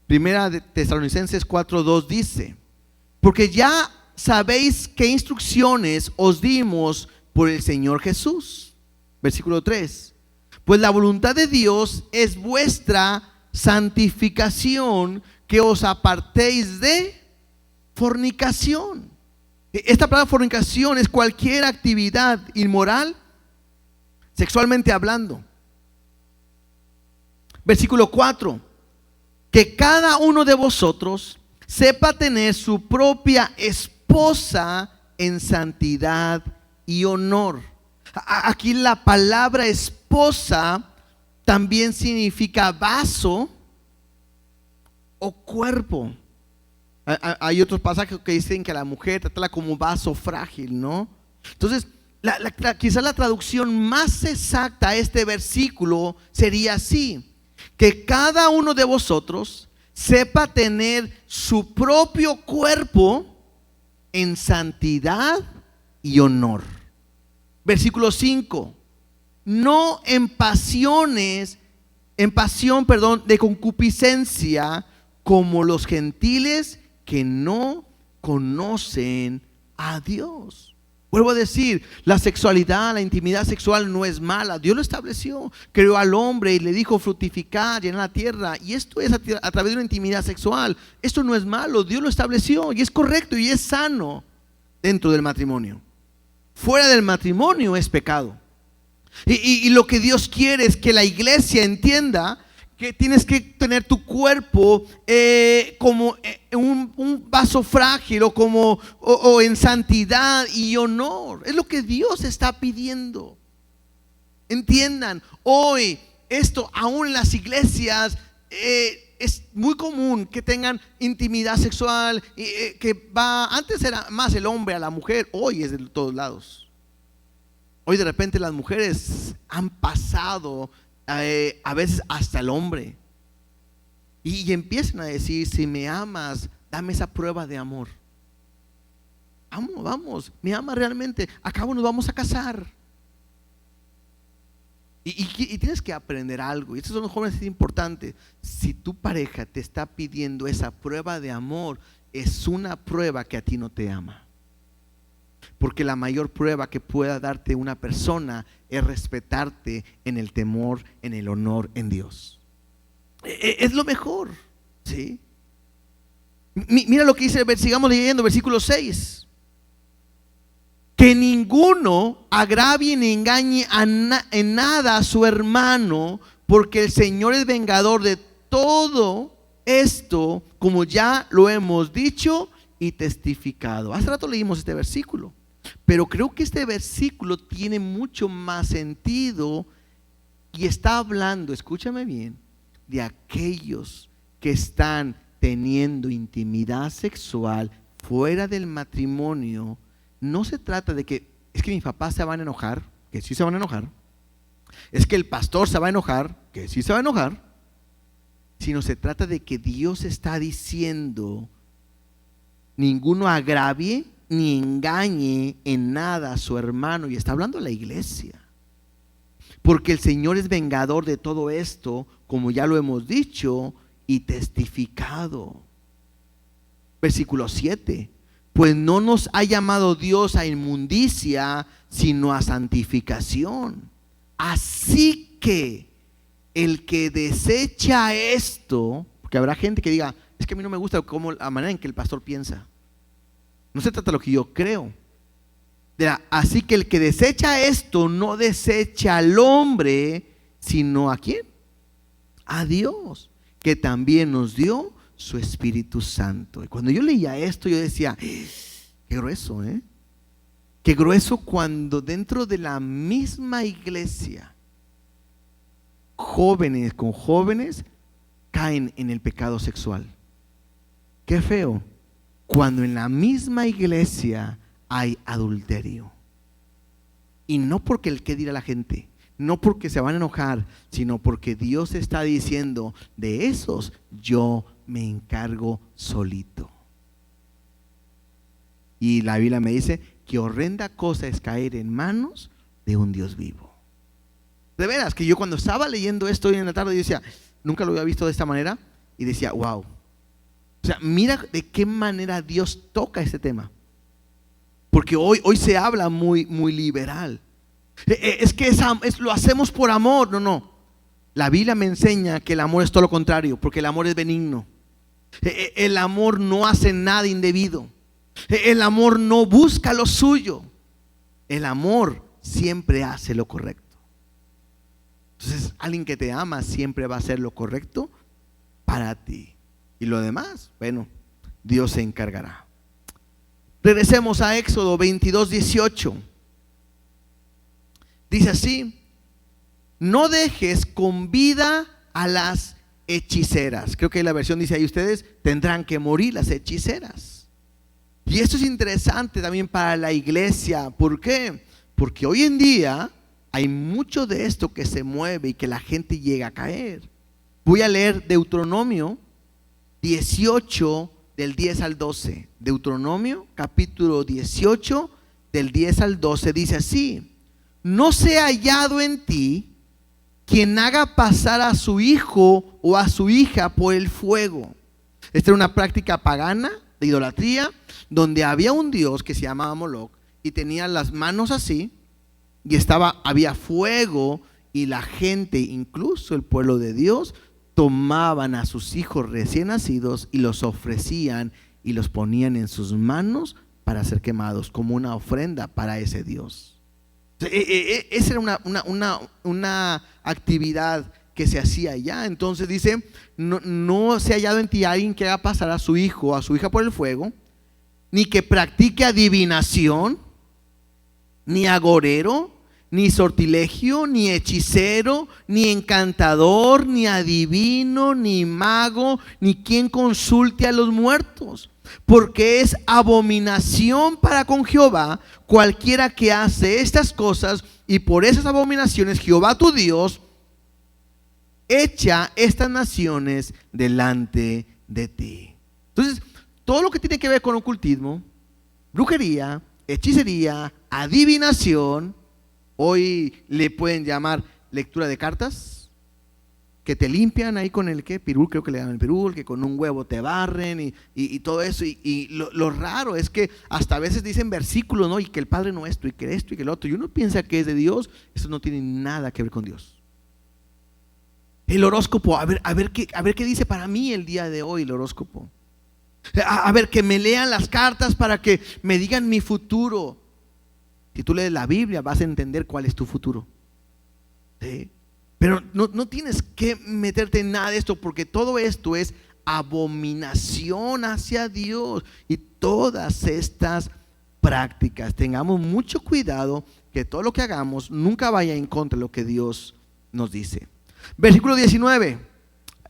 Primera de Tesalonicenses 4, 2 dice: porque ya sabéis qué instrucciones os dimos por el Señor Jesús. Versículo 3: pues la voluntad de Dios es vuestra santificación, que os apartéis de fornicación. Esta palabra fornicación es cualquier actividad inmoral, sexualmente hablando. Versículo 4: que cada uno de vosotros sepa tener su propia esposa en santidad y honor. Aquí la palabra esposa también significa vaso o cuerpo. Hay otros pasajes que dicen que a la mujer trátala como vaso frágil, ¿no? Entonces, quizás la traducción más exacta a este versículo sería así: que cada uno de vosotros sepa tener su propio cuerpo en santidad y honor. Versículo 5: no en pasión de concupiscencia, como los gentiles que no conocen a Dios. Vuelvo a decir, la sexualidad, la intimidad sexual no es mala. Dios lo estableció, creó al hombre y le dijo fructificar, llenar la tierra. Y esto es a través de una intimidad sexual. Esto no es malo, Dios lo estableció y es correcto y es sano dentro del matrimonio. Fuera del matrimonio es pecado. Y lo que Dios quiere es que la iglesia entienda que tienes que tener tu cuerpo como un vaso frágil o en santidad y honor. Es lo que Dios está pidiendo. Entiendan, hoy esto aún en las iglesias es muy común que tengan intimidad sexual, antes era más el hombre a la mujer, hoy es de todos lados. Hoy de repente las mujeres han pasado a veces hasta el hombre y empiezan a decir: si me amas, dame esa prueba de amor. Vamos, me ama realmente, acabo nos vamos a casar. Y tienes que aprender algo, y estos son los jóvenes, es importante. Si tu pareja te está pidiendo esa prueba de amor, es una prueba que a ti no te ama. Porque la mayor prueba que pueda darte una persona es respetarte en el temor, en el honor en Dios. Es lo mejor, ¿sí? Mira lo que dice, sigamos leyendo, versículo 6. Que ninguno agravie ni engañe en nada a su hermano, porque el Señor es vengador de todo esto, como ya lo hemos dicho, y testificado. Hace rato leímos este versículo, pero creo que este versículo tiene mucho más sentido y está hablando, escúchame bien, de aquellos que están teniendo intimidad sexual fuera del matrimonio. No se trata de que es que mis papás se van a enojar, que sí se van a enojar, es que el pastor se va a enojar, que sí se va a enojar, sino se trata de que Dios está diciendo: ninguno agravie ni engañe en nada a su hermano. Y está hablando a la iglesia, porque el Señor es vengador de todo esto, como ya lo hemos dicho y testificado. Versículo 7: pues no nos ha llamado Dios a inmundicia, sino a santificación. Así que el que desecha esto, porque habrá gente que diga: es que a mí no me gusta la manera en que el pastor piensa. No se trata de lo que yo creo. Así que el que desecha esto no desecha al hombre, sino ¿a quién? A Dios, que también nos dio su Espíritu Santo. Y cuando yo leía esto, yo decía: qué grueso, qué grueso cuando dentro de la misma iglesia jóvenes con jóvenes caen en el pecado sexual. Qué feo cuando en la misma iglesia hay adulterio. Y no porque el que dirá la gente, no porque se van a enojar, sino porque Dios está diciendo: de esos yo me encargo solito. Y la Biblia me dice: qué horrenda cosa es caer en manos de un Dios vivo. De veras que yo cuando estaba leyendo esto hoy en la tarde, yo decía: nunca lo había visto de esta manera. Y decía: wow. O sea, mira de qué manera Dios toca este tema. Porque hoy se habla muy liberal. Es que lo hacemos por amor. No. La Biblia me enseña que el amor es todo lo contrario, porque el amor es benigno. El amor no hace nada indebido. El amor no busca lo suyo. El amor siempre hace lo correcto. Entonces, alguien que te ama siempre va a hacer lo correcto para ti. Y lo demás, bueno, Dios se encargará. Regresemos a Éxodo 22:18. Dice así: no dejes con vida a las hechiceras. Creo que la versión dice ahí: ustedes tendrán que morir las hechiceras. Y esto es interesante también para la iglesia. ¿Por qué? Porque hoy en día hay mucho de esto que se mueve y que la gente llega a caer. Voy a leer Deuteronomio 18 del 10 al 12. Deuteronomio capítulo 18 del 10 al 12 dice así: no sea hallado en ti quien haga pasar a su hijo o a su hija por el fuego. Esta era una práctica pagana de idolatría, donde había un dios que se llamaba Moloch y tenía las manos así, y había fuego, y la gente, incluso el pueblo de Dios, tomaban a sus hijos recién nacidos y los ofrecían y los ponían en sus manos para ser quemados como una ofrenda para ese Dios. Esa era una actividad que se hacía allá. Entonces dice: no se ha hallado en ti alguien que haga pasar a su hijo o a su hija por el fuego, ni que practique adivinación, ni agorero, ni sortilegio, ni hechicero, ni encantador, ni adivino, ni mago, ni quien consulte a los muertos, porque es abominación para con Jehová cualquiera que hace estas cosas, y por esas abominaciones Jehová tu Dios echa estas naciones delante de ti. Entonces, todo lo que tiene que ver con ocultismo, brujería, hechicería, adivinación, hoy le pueden llamar lectura de cartas, que te limpian ahí con el pirul, creo que le llaman el pirul, que con un huevo te barren y todo eso. Y lo raro es que hasta a veces dicen versículos, ¿no? Y que el Padre Nuestro, y que esto y que el otro, y uno piensa que es de Dios. Eso no tiene nada que ver con Dios. El horóscopo, a ver qué dice para mí el día de hoy el horóscopo. A ver, que me lean las cartas para que me digan mi futuro. Si tú lees la Biblia vas a entender cuál es tu futuro. ¿Sí? Pero no tienes que meterte en nada de esto, porque todo esto es abominación hacia Dios. Y todas estas prácticas, tengamos mucho cuidado que todo lo que hagamos nunca vaya en contra de lo que Dios nos dice. Versículo 19,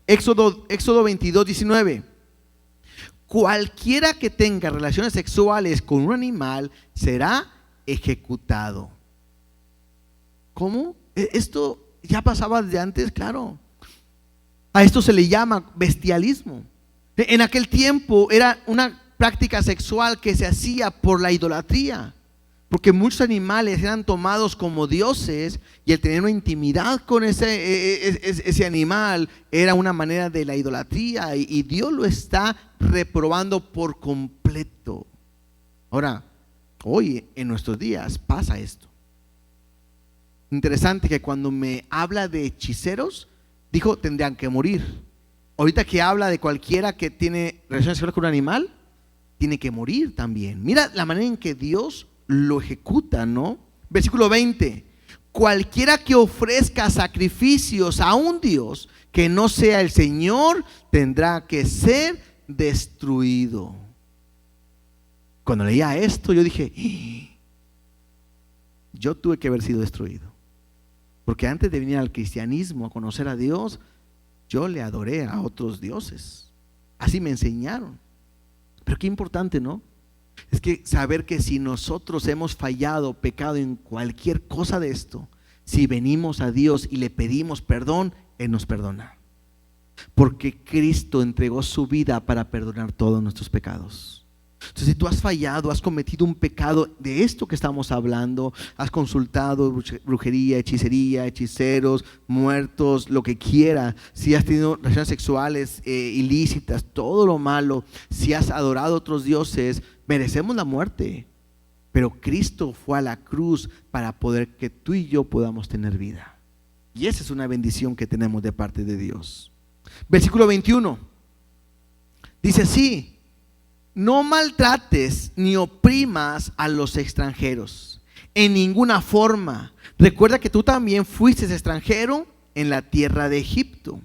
Éxodo 22, 19. Cualquiera que tenga relaciones sexuales con un animal será ejecutado. ¿Cómo? Esto ya pasaba desde antes, claro. A esto se le llama bestialismo. En aquel tiempo era una práctica sexual que se hacía por la idolatría, porque muchos animales eran tomados como dioses, y el tener una intimidad con ese animal era una manera de la idolatría, y Dios lo está reprobando por completo. Ahora, hoy en nuestros días pasa esto. Interesante que cuando me habla de hechiceros, dijo tendrían que morir. Ahorita que habla de cualquiera que tiene relaciones sexuales con un animal, tiene que morir también. Mira la manera en que Dios lo ejecuta, ¿no? Versículo 20. Cualquiera que ofrezca sacrificios a un Dios que no sea el Señor, tendrá que ser destruido. Cuando leía esto, yo dije, yo tuve que haber sido destruido. Porque antes de venir al cristianismo, a conocer a Dios, yo le adoré a otros dioses. Así me enseñaron. Pero qué importante, ¿no? Es que saber que si nosotros hemos fallado, pecado en cualquier cosa de esto, si venimos a Dios y le pedimos perdón, Él nos perdona. Porque Cristo entregó su vida para perdonar todos nuestros pecados. Entonces, si tú has fallado, has cometido un pecado de esto que estamos hablando, has consultado brujería, hechicería, hechiceros, muertos, lo que quiera, si has tenido relaciones sexuales ilícitas, todo lo malo, si has adorado a otros dioses, merecemos la muerte. Pero Cristo fue a la cruz para poder que tú y yo podamos tener vida. Y esa es una bendición que tenemos de parte de Dios. Versículo 21 dice así: no maltrates ni oprimas a los extranjeros en ninguna forma. Recuerda que tú también fuiste extranjero en la tierra de Egipto.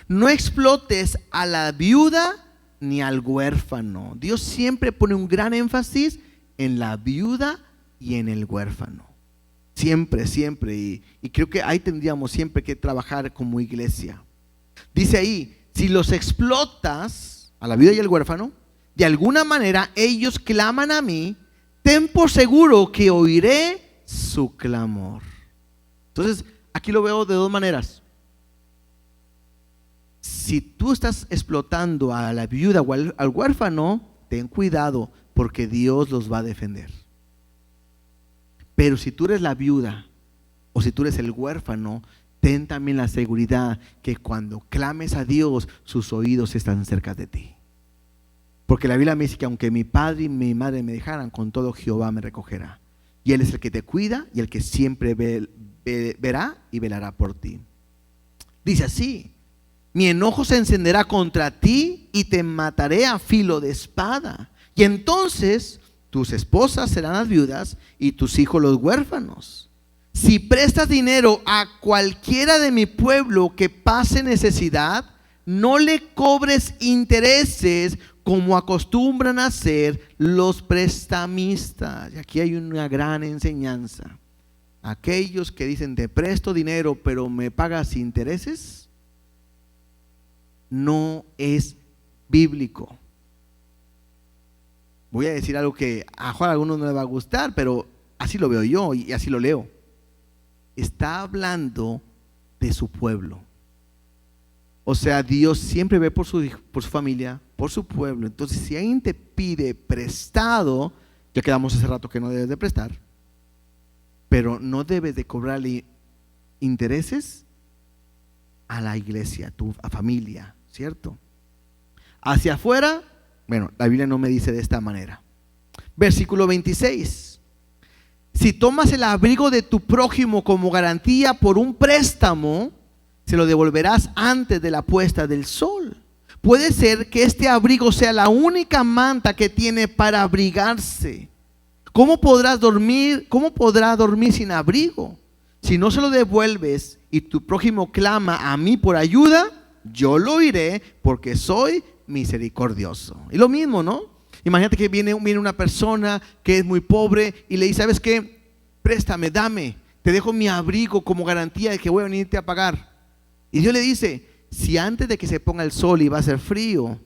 No explotes a la viuda ni al huérfano. Dios siempre pone un gran énfasis en la viuda y en el huérfano. Siempre, siempre. Y creo que ahí tendríamos siempre que trabajar como iglesia. Dice ahí, si los explotas a la viuda y al huérfano, de alguna manera ellos claman a mí, ten por seguro que oiré su clamor. Entonces, aquí lo veo de dos maneras. Si tú estás explotando a la viuda o al huérfano, ten cuidado, porque Dios los va a defender. Pero si tú eres la viuda o si tú eres el huérfano, ten también la seguridad que cuando clames a Dios, sus oídos están cerca de ti. Porque la Biblia me dice que aunque mi padre y mi madre me dejaran, con todo Jehová me recogerá. Y Él es el que te cuida y el que siempre verá y velará por ti. Dice así: mi enojo se encenderá contra ti y te mataré a filo de espada. Y entonces tus esposas serán las viudas y tus hijos los huérfanos. Si prestas dinero a cualquiera de mi pueblo que pase necesidad, no le cobres intereses como acostumbran a hacer los prestamistas. Y aquí hay una gran enseñanza. Aquellos que dicen te presto dinero pero me pagas intereses, no es bíblico. Voy a decir algo que a algunos no les va a gustar, pero así lo veo yo y así lo leo. Está hablando de su pueblo. O sea, Dios siempre ve por su familia, por su pueblo. Entonces, si alguien te pide prestado, ya quedamos hace rato que no debes de prestar, pero no debes de cobrarle intereses a la iglesia, a tu familia, ¿cierto? Hacia afuera, bueno, la Biblia no me dice de esta manera. Versículo 26. Si tomas el abrigo de tu prójimo como garantía por un préstamo, se lo devolverás antes de la puesta del sol. Puede ser que este abrigo sea la única manta que tiene para abrigarse. ¿Cómo podrá dormir sin abrigo? Si no se lo devuelves y tu prójimo clama a mí por ayuda, yo lo oiré porque soy misericordioso. Y lo mismo, ¿no? Imagínate que viene una persona que es muy pobre y le dice, ¿sabes qué? Préstame, dame, te dejo mi abrigo como garantía de que voy a venirte a pagar. Y Dios le dice, si antes de que se ponga el sol y va a ser frío,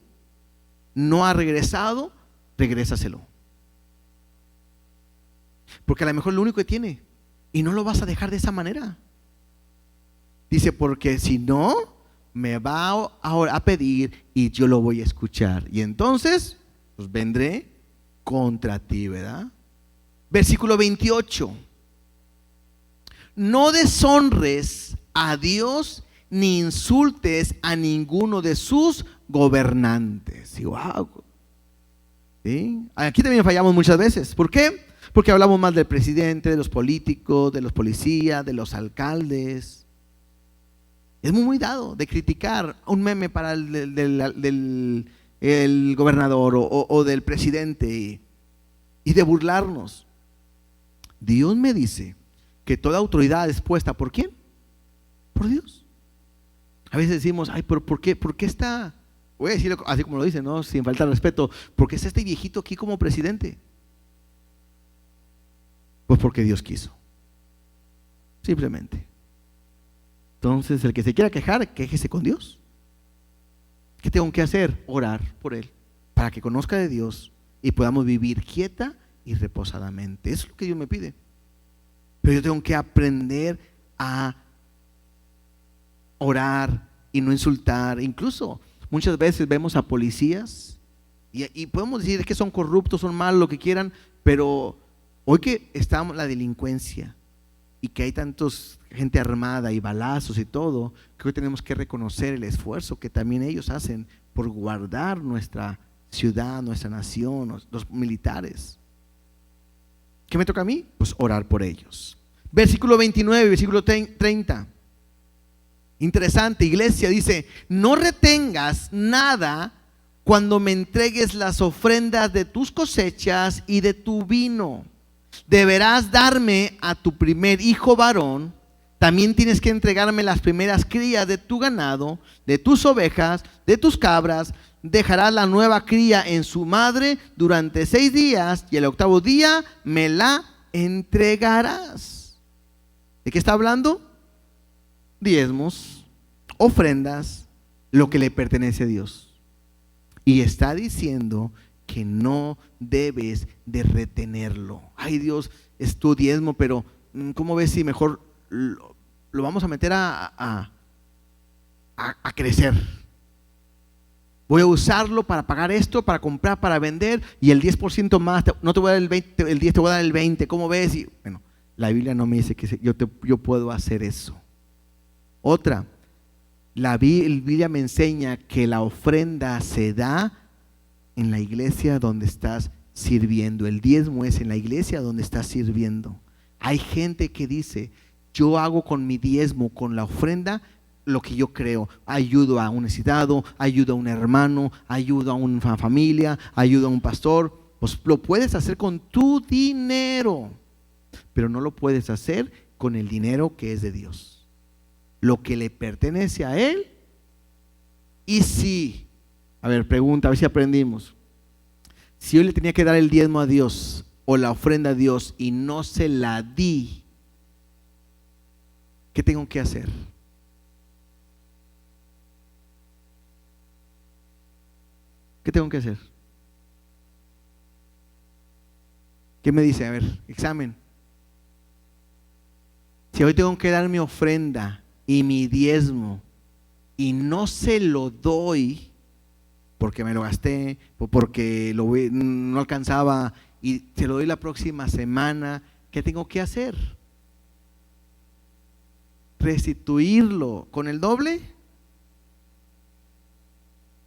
no ha regresado, regrésaselo. Porque a lo mejor es lo único que tiene y no lo vas a dejar de esa manera. Dice, porque si no, me va a pedir y yo lo voy a escuchar. Y entonces, pues vendré contra ti, ¿verdad? Versículo 28. No deshonres a Dios ni insultes a ninguno de sus gobernantes. Y wow. ¿Sí? Aquí también fallamos muchas veces. ¿Por qué? Porque hablamos mal del presidente, de los políticos, de los policías, de los alcaldes. Es muy dado de criticar un meme para el gobernador o del presidente y de burlarnos. Dios me dice que toda autoridad es puesta ¿por quién? Por Dios. A veces decimos, ay, pero ¿por qué está? Voy a decirlo así como lo dice, ¿no? Sin falta de respeto. ¿Por qué está este viejito aquí como presidente? Pues porque Dios quiso. Simplemente. Entonces, el que se quiera quejar, quéjese con Dios. ¿Qué tengo que hacer? Orar por él, para que conozca de Dios y podamos vivir quieta y reposadamente. Eso es lo que Dios me pide. Pero yo tengo que aprender a orar y no insultar. Incluso muchas veces vemos a policías y podemos decir que son corruptos, son malos, lo que quieran, pero hoy que está la delincuencia y que hay tantos gente armada y balazos y todo, creo que tenemos que reconocer el esfuerzo que también ellos hacen por guardar nuestra ciudad, nuestra nación, los militares. ¿Qué me toca a mí? Pues orar por ellos. Versículo 29, versículo 30. Interesante, iglesia, dice, no retengas nada cuando me entregues las ofrendas de tus cosechas y de tu vino. Deberás darme a tu primer hijo varón. También tienes que entregarme las primeras crías de tu ganado, de tus ovejas, de tus cabras. Dejarás la nueva cría en su madre durante 6 días y el octavo día me la entregarás. ¿De qué está hablando? Diezmos, ofrendas, lo que le pertenece a Dios. Y está diciendo que no debes de retenerlo. Ay, Dios, es tu diezmo, pero ¿cómo ves si mejor lo vamos a meter a crecer? Voy a usarlo para pagar esto, para comprar, para vender, y el 10% más, no te voy a dar el 20, el 10 te voy a dar el 20, ¿cómo ves? Y bueno, la Biblia no me dice que yo puedo hacer eso. Otra, la Biblia me enseña que la ofrenda se da en la iglesia donde estás sirviendo. El diezmo es en la iglesia donde estás sirviendo. Hay gente que dice, yo hago con mi diezmo, con la ofrenda, lo que yo creo. Ayudo a un necesitado, ayudo a un hermano, ayudo a una familia, ayudo a un pastor. Pues lo puedes hacer con tu dinero, pero no lo puedes hacer con el dinero que es de Dios, lo que le pertenece a Él. Y si, a ver, pregunta, a ver si aprendimos. Si yo le tenía que dar el diezmo a Dios o la ofrenda a Dios y no se la di, ¿qué tengo que hacer? ¿Qué tengo que hacer? ¿Qué me dice? A ver, examen. Si hoy tengo que dar mi ofrenda y mi diezmo y no se lo doy porque me lo gasté o porque no alcanzaba y se lo doy la próxima semana, ¿qué tengo que hacer? ¿Restituirlo con el doble?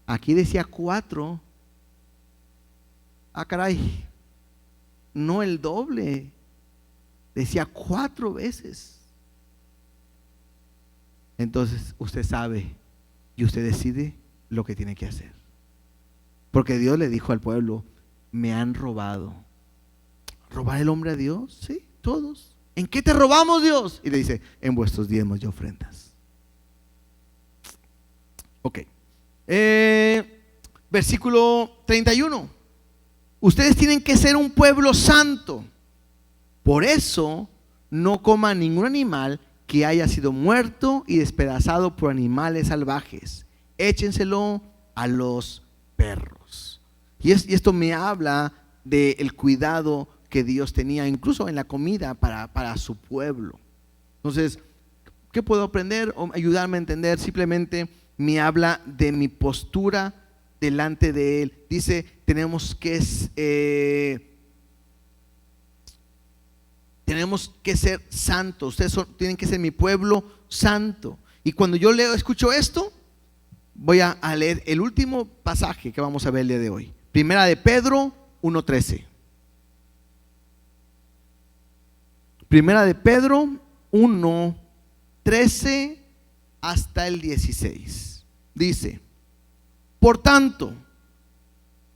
Aquí decía 4. Ah, caray, no el doble, decía 4 veces. Entonces usted sabe y usted decide lo que tiene que hacer. Porque Dios le dijo al pueblo, me han robado. ¿Robar el hombre a Dios? Sí, todos. ¿En qué te robamos, Dios? Y le dice, en vuestros diezmos y ofrendas. Ok. Versículo 31. Ustedes tienen que ser un pueblo santo. Por eso no coman ningún animal que haya sido muerto y despedazado por animales salvajes. Échenselo a los perros. Y esto me habla del cuidado que Dios tenía incluso en la comida para su pueblo. Entonces, ¿qué puedo aprender o ayudarme a entender? Simplemente me habla de mi postura delante de Él. Dice, tenemos que ser santos. Ustedes tienen que ser mi pueblo santo. Y cuando yo escucho esto, voy a leer el último pasaje que vamos a ver el día de hoy. Primera de Pedro 1:13. Primera de Pedro 1:13 hasta el 16. Dice: por tanto,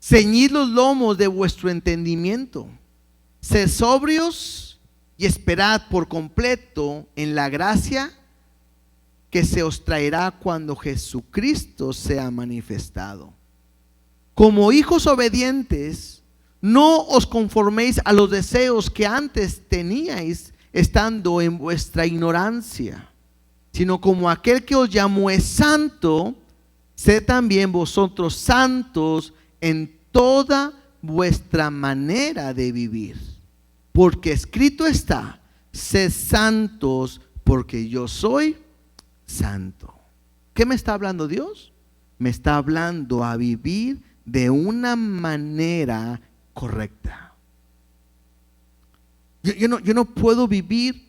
ceñid los lomos de vuestro entendimiento, sed sobrios y esperad por completo en la gracia que se os traerá cuando Jesucristo sea manifestado. Como hijos obedientes, no os conforméis a los deseos que antes teníais estando en vuestra ignorancia, sino como aquel que os llamó es santo, sed también vosotros santos en toda vuestra manera de vivir. Porque escrito está: sed santos porque yo soy santo. ¿Qué me está hablando Dios? Me está hablando a vivir de una manera correcta. Yo no puedo vivir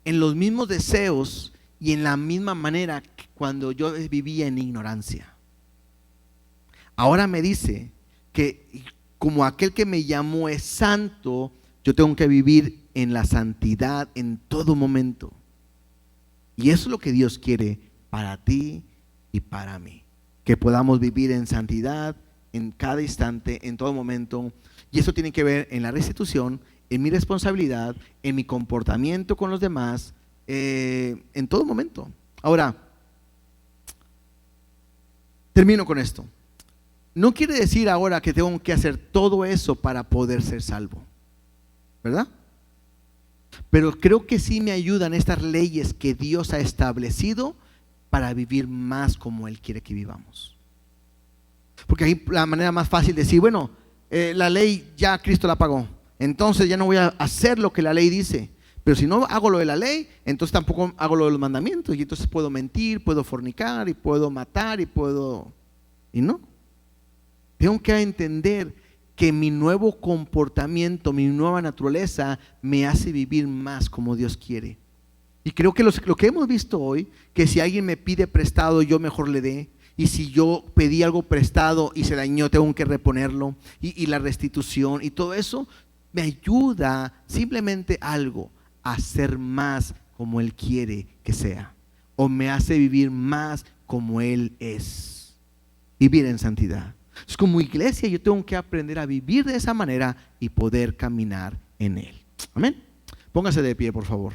en los mismos deseos y en la misma manera que cuando yo vivía en ignorancia. Ahora me dice que como aquel que me llamó es santo, yo tengo que vivir en la santidad en todo momento. Y eso es lo que Dios quiere para ti y para mí, que podamos vivir en santidad en cada instante, en todo momento. Y eso tiene que ver en la restitución, en mi responsabilidad, en mi comportamiento con los demás, en todo momento. Ahora, termino con esto. No quiere decir ahora que tengo que hacer todo eso para poder ser salvo, ¿verdad? Pero creo que sí me ayudan estas leyes que Dios ha establecido para vivir más como Él quiere que vivamos. Porque ahí la manera más fácil de decir, bueno, la ley ya Cristo la pagó, entonces ya no voy a hacer lo que la ley dice. Pero si no hago lo de la ley, entonces tampoco hago lo de los mandamientos. Y entonces puedo mentir, puedo fornicar, y puedo matar, y no. Tengo que entender que mi nuevo comportamiento, mi nueva naturaleza me hace vivir más como Dios quiere. Y creo que lo que hemos visto hoy, que si alguien me pide prestado, yo mejor le dé. Y si yo pedí algo prestado y se dañó, tengo que reponerlo. Y la restitución y todo eso me ayuda simplemente algo, a ser más como Él quiere que sea. O me hace vivir más como Él es. Vivir en santidad. Es como iglesia, yo tengo que aprender a vivir de esa manera y poder caminar en Él. Amén. Póngase de pie, por favor.